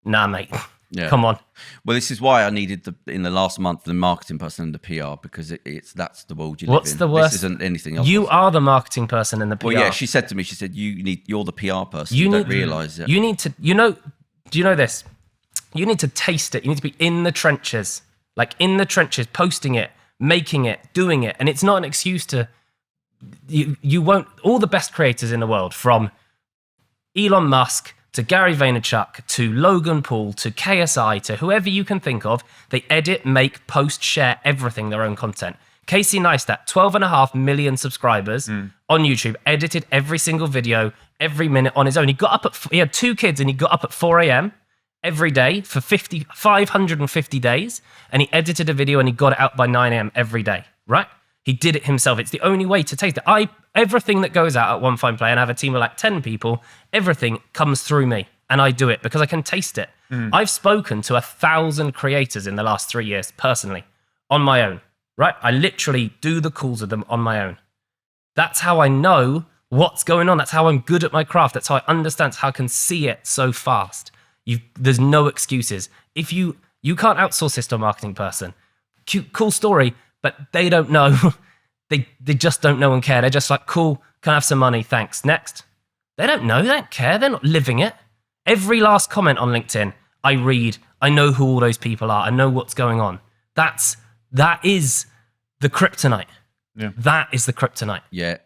Nah, mate. Yeah. Come on. Well, this is why I needed in the last month the marketing person and the PR, because that's the world you live in. What's the worst? This isn't anything else. You are the marketing person and the PR. Well, yeah, she said to me, you're the PR person. You don't realise it. You need to, do you know this? You need to taste it. You need to be in the trenches, like in the trenches, posting it, making it, doing it. And it's not an excuse to, you won't, all the best creators in the world, from Elon Musk to Gary Vaynerchuk, to Logan Paul, to KSI, to whoever you can think of, they edit, make, post, share everything, their own content. Casey Neistat, 12.5 million subscribers on YouTube, edited every single video, every minute on his own. He had 2 kids and he got up at 4 a.m. every day for 550 days, and he edited a video and he got it out by 9 a.m. every day, right? He did it himself. It's the only way to taste it. Everything that goes out at OneFinePlay, and I have a team of like 10 people, everything comes through me, and I do it because I can taste it. I've spoken to 1,000 creators in the last 3 years personally, on my own, right? I literally do the calls with them on my own. That's how I know what's going on. That's how I'm good at my craft. That's how I understand, how I can see it so fast. There's no excuses. If you can't outsource this to a marketing person, cool story, but they don't know. They just don't know and care. They're just like, cool, can I have some money? Thanks. Next. They don't know. They don't care. They're not living it. Every last comment on LinkedIn, I read. I know who all those people are. I know what's going on. That is the kryptonite. Yeah. That is the kryptonite. Yeah.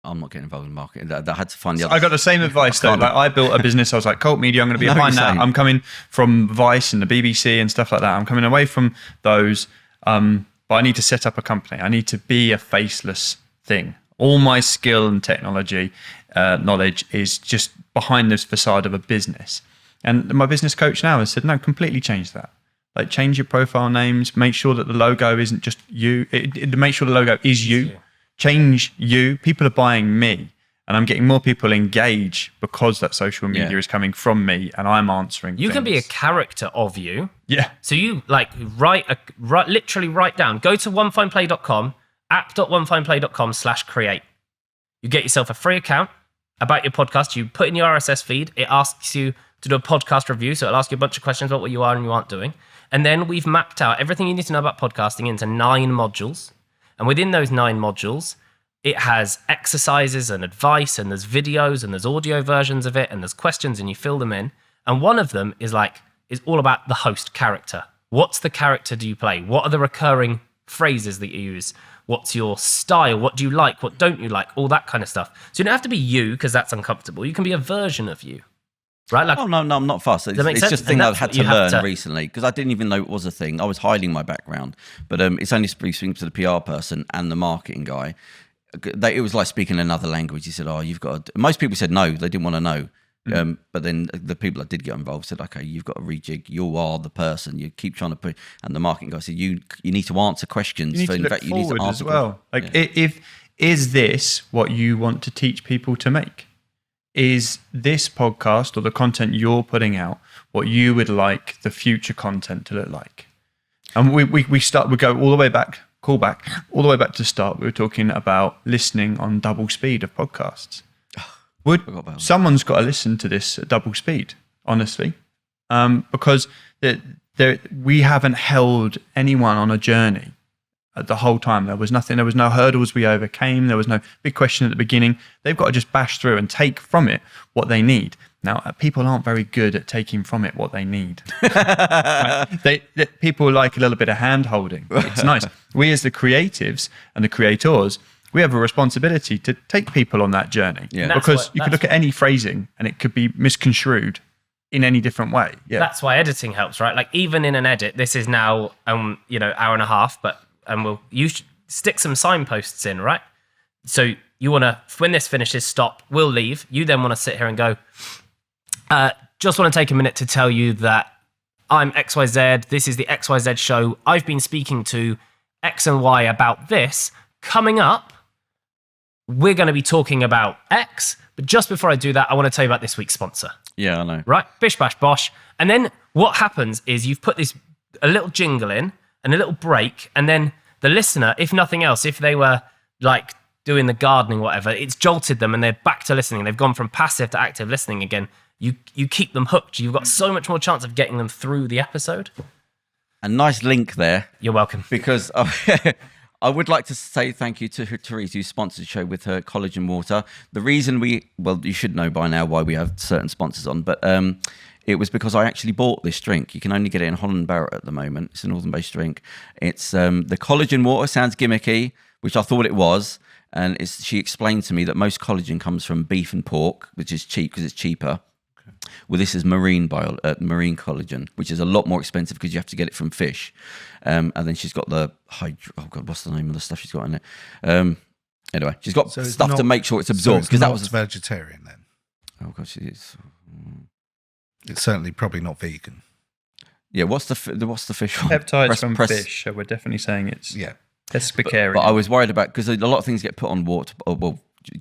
I'm not getting involved in marketing. I had to find the other. I got the same advice though. Like, I built a business. I was like, Kult Media. I'm going to be behind that. I'm coming from Vice and the BBC and stuff like that. I'm coming away from those. But I need to set up a company. I need to be a faceless thing. All my skill and technology knowledge is just behind this facade of a business. And my business coach now has said, no, completely change that. Like, change your profile names. Make sure that the logo isn't just you. Make sure the logo is you. Change you. People are buying me. And I'm getting more people engaged because that social media is coming from me and I'm answering You can be a character of you. Yeah. So you literally write down, go to OneFinePlay.com, app.onefineplay.com/create. You get yourself a free account about your podcast. You put in your RSS feed. It asks you to do a podcast review. So it'll ask you a bunch of questions about what you are and you aren't doing. And then we've mapped out everything you need to know about podcasting into 9 modules. And within those 9 modules, it has exercises and advice, and there's videos and there's audio versions of it, and there's questions and you fill them in. And one of them is all about the host character. What's the character do you play? What are the recurring phrases that you use? What's your style? What do you like? What don't you like? All that kind of stuff. So you don't have to be you because that's uncomfortable. You can be a version of you. Right? Like, oh, no, I'm not fussed. It's just a thing I've had to learn recently because I didn't even know it was a thing. I was hiding my background. But it's only speaking to the PR person and the marketing guy. It was like speaking another language. He said, oh, you've got to... Most people said no, they didn't want to know. But then the people that did get involved said, okay, you've got to rejig. You are the person. You keep trying to put... And the marketing guy said, you need to answer questions. You need to look forward as well. Like, is this what you want to teach people to make? Is this podcast or the content you're putting out what you would like the future content to look like? And we go all the way back, all the way back to the start. We were talking about listening on double speed of podcasts. Someone's got to listen to this at double speed, honestly, because we haven't held anyone on a journey the whole time. There was nothing. There was no hurdles we overcame. There was no big question at the beginning. They've got to just bash through and take from it what they need. Now, people aren't very good at taking from it what they need. Right? People like a little bit of hand-holding. It's nice. We as the creatives and the creators, we have a responsibility to take people on that journey. Yeah. Because you could look at any phrasing and it could be misconstrued in any different way. Yeah. That's why editing helps, right? Like even in an edit, this is now, hour and a half, you stick some signposts in, right? So you want to, when this finishes, stop, we'll leave. You then want to sit here and go, just want to take a minute to tell you that I'm XYZ. This is the XYZ show. I've been speaking to X and Y about this. Coming up, we're going to be talking about X. But just before I do that, I want to tell you about this week's sponsor. Yeah, I know. Right? Bish, bash, bosh. And then what happens is you've put a little jingle in and a little break. And then the listener, if nothing else, if they were like doing the gardening, whatever, it's jolted them and they're back to listening. They've gone from passive to active listening again. You keep them hooked. You've got so much more chance of getting them through the episode. A nice link there. You're welcome. Because I would like to say thank you to Therese, who sponsored the show with her collagen water. The reason you should know by now why we have certain sponsors on, but it was because I actually bought this drink. You can only get it in Holland Barrett at the moment. It's a northern-based drink. It's the collagen water. Sounds gimmicky, which I thought it was. And she explained to me that most collagen comes from beef and pork, which is cheap because it's cheaper. Well, this is marine collagen, which is a lot more expensive because you have to get it from fish. And then she's got what's the name of the stuff she's got in it? Anyway, she's got stuff to make sure it's absorbed. Because that was vegetarian then. Oh gosh, it's certainly probably not vegan. Yeah, what's the fish one? Peptides from fish. So we're definitely saying it's pescatarian. But I was worried about because a lot of things get put on water.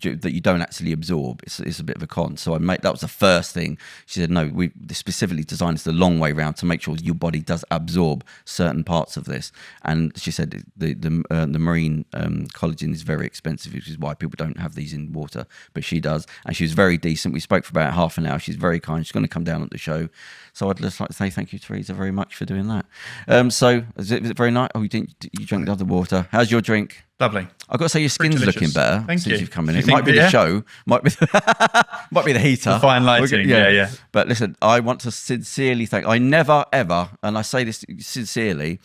That you don't actually absorb. It's a bit of a con. So that was the first thing. She said, no, we specifically designed this the long way round to make sure your body does absorb certain parts of this. And she said the marine collagen is very expensive, which is why people don't have these in water, but she does. And she was very decent. We spoke for about half an hour. She's very kind. She's going to come down at the show. So I'd just like to say thank you, Teresa, very much for doing that. So is it very nice? Oh, you drank the other water. How's your drink? Lovely. I've got to say your skin's looking better since you've come in. It might be the show, might be the heater. The fine lighting, yeah. But listen, I want to sincerely thank. I never ever, and I say this sincerely,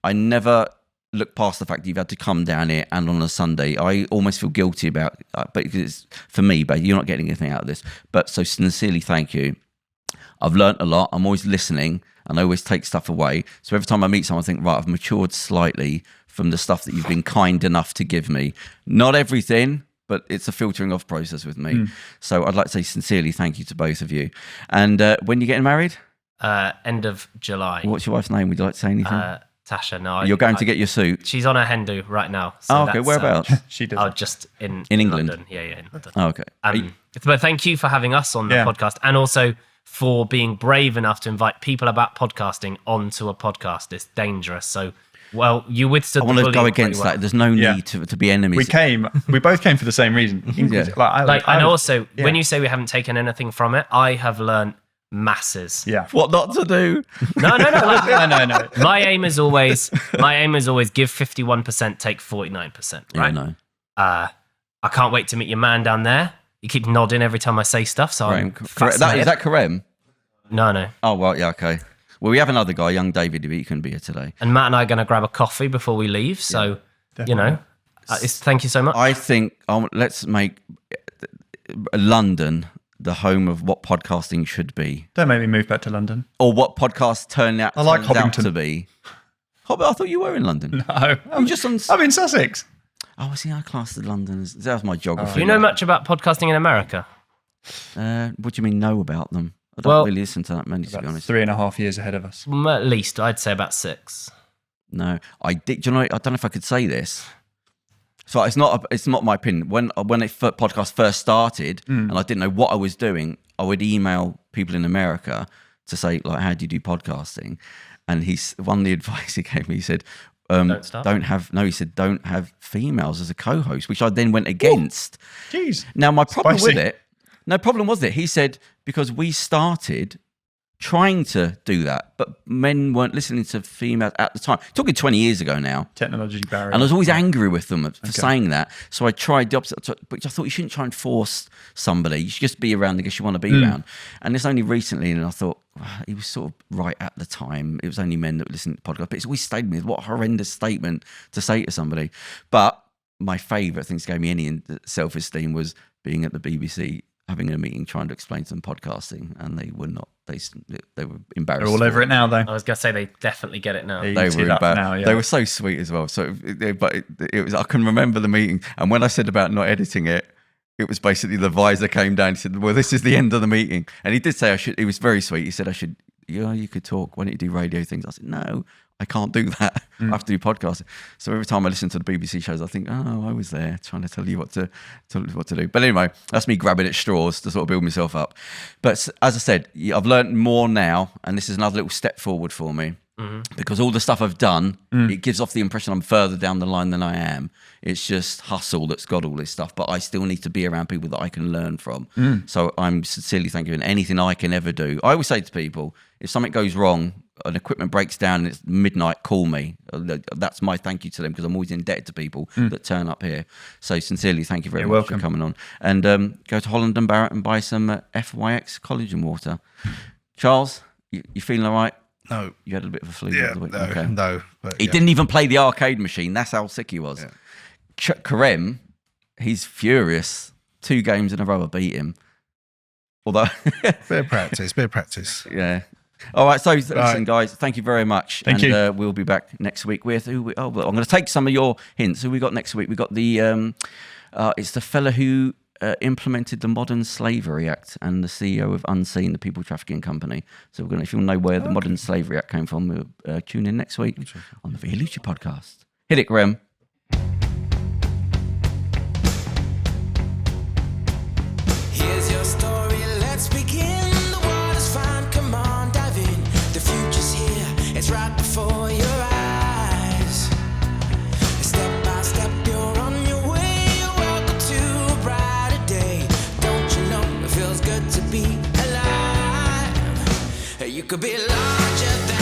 I never look past the fact that you've had to come down here and on a Sunday. I almost feel guilty about, but it's for me, but you're not getting anything out of this. But so sincerely, thank you. I've learnt a lot. I'm always listening, and I always take stuff away. So every time I meet someone, I think, right, I've matured slightly from the stuff that you've been kind enough to give me. Not everything, but it's a filtering off process with me. So I'd like to say sincerely thank you to both of you. And when are you getting married? End of July. What's your wife's name? Would you like to say anything? Tasha, no. You're going to get your suit? She's on her hen do right now. So okay. Whereabouts? She does. Oh, just in England? London. Yeah, in London. Oh, okay. But thank you for having us on the podcast, and also for being brave enough to invite people about podcasting onto a podcast. It's dangerous. So, well, you withstood. I want to go against that. There's no need to be enemies. We both came for the same reason. And also, when you say we haven't taken anything from it, I have learned masses. Yeah. What not to do? No. No. My aim is always give 51%, take 49%. Right? Yeah, no. I can't wait to meet your man down there. You keep nodding every time I say stuff, so I'm fascinated. Is that Kerem? No. Oh, well, yeah, okay. Well, we have another guy, young David, but he couldn't be here today. And Matt and I are going to grab a coffee before we leave. So, thank you so much. I think let's make London the home of what podcasting should be. Don't make me move back to London. Or what podcasts turns out to be. I thought you were in London. No. I'm in Sussex. Oh, see, I classed London as... That was my geography. Do you know much about podcasting in America? What do you mean know about them? I don't really listen to that many, to be honest. 3.5 years ahead of us. At least, I'd say about 6. No. I don't know if I could say this. So it's not my opinion. When podcast first started and I didn't know what I was doing, I would email people in America to say, like, how do you do podcasting? And one of the advice he gave me, he said... don't have females as a co-host, which I then went against. Jeez. Now my problem with it, he said, because we started trying to do that, but men weren't listening to females at the time. Talking 20 years ago now. Technology barrier. And I was always angry with them for saying that. So I tried the opposite. But I thought you shouldn't try and force somebody. You should just be around the guys you want to be around. And it's only recently, and I thought, he was sort of right at the time. It was only men that would listen to podcasts. But it's always stayed with me. What a horrendous statement to say to somebody. But my favourite things gave me any self-esteem was being at the BBC, having a meeting, trying to explain to them podcasting, and they were not. They were embarrassed. They're all over it now, though. I was going to say they definitely get it now. They were embarrassed. Now, yeah. They were so sweet as well. So, it was. I can remember the meeting, and when I said about not editing it, it was basically the visor came down. He said, "Well, this is the end of the meeting," and he did say I should. He was very sweet. He said I should. Yeah, you could talk. Why don't you do radio things? I said, no, I can't do that. I have to do podcasting. So every time I listen to the BBC shows, I think, oh, I was there trying to tell you what to do. But anyway, that's me grabbing at straws to sort of build myself up. But as I said, I've learned more now, and this is another little step forward for me. Because all the stuff I've done, it gives off the impression I'm further down the line than I am. It's just hustle that's got all this stuff, but I still need to be around people that I can learn from. So I'm sincerely thanking you. And anything I can ever do, I always say to people, if something goes wrong, an equipment breaks down and it's midnight, call me. That's my thank you to them, because I'm always indebted to people that turn up here. So sincerely, thank you very much for coming on. And go to Holland and Barrett and buy some FYX collagen water. Charles, you feeling all right? No. You had a bit of a flu. Yeah, no. But, he didn't even play the arcade machine. That's how sick he was. Yeah. Kerem, he's furious. 2 games in a row I beat him. Although... bit of practice. Yeah. All right, so listen, guys, thank you very much. Thank you. We'll be back next week with... well, I'm going to take some of your hints. Who we got next week? We got the... it's the fella who... implemented the Modern Slavery Act and the CEO of Unseen, the people trafficking company. So we're going to, if you want to know where the Modern Slavery Act came from, we'll tune in next week on the Via Luce podcast. Hit it, Kerem. Here's your story, let's begin. The water's fine, come on, dive in. The future's here, it's right before your eyes. Step by step, you're on your way. Welcome to a brighter day. Don't you know it feels good to be alive? You could be larger than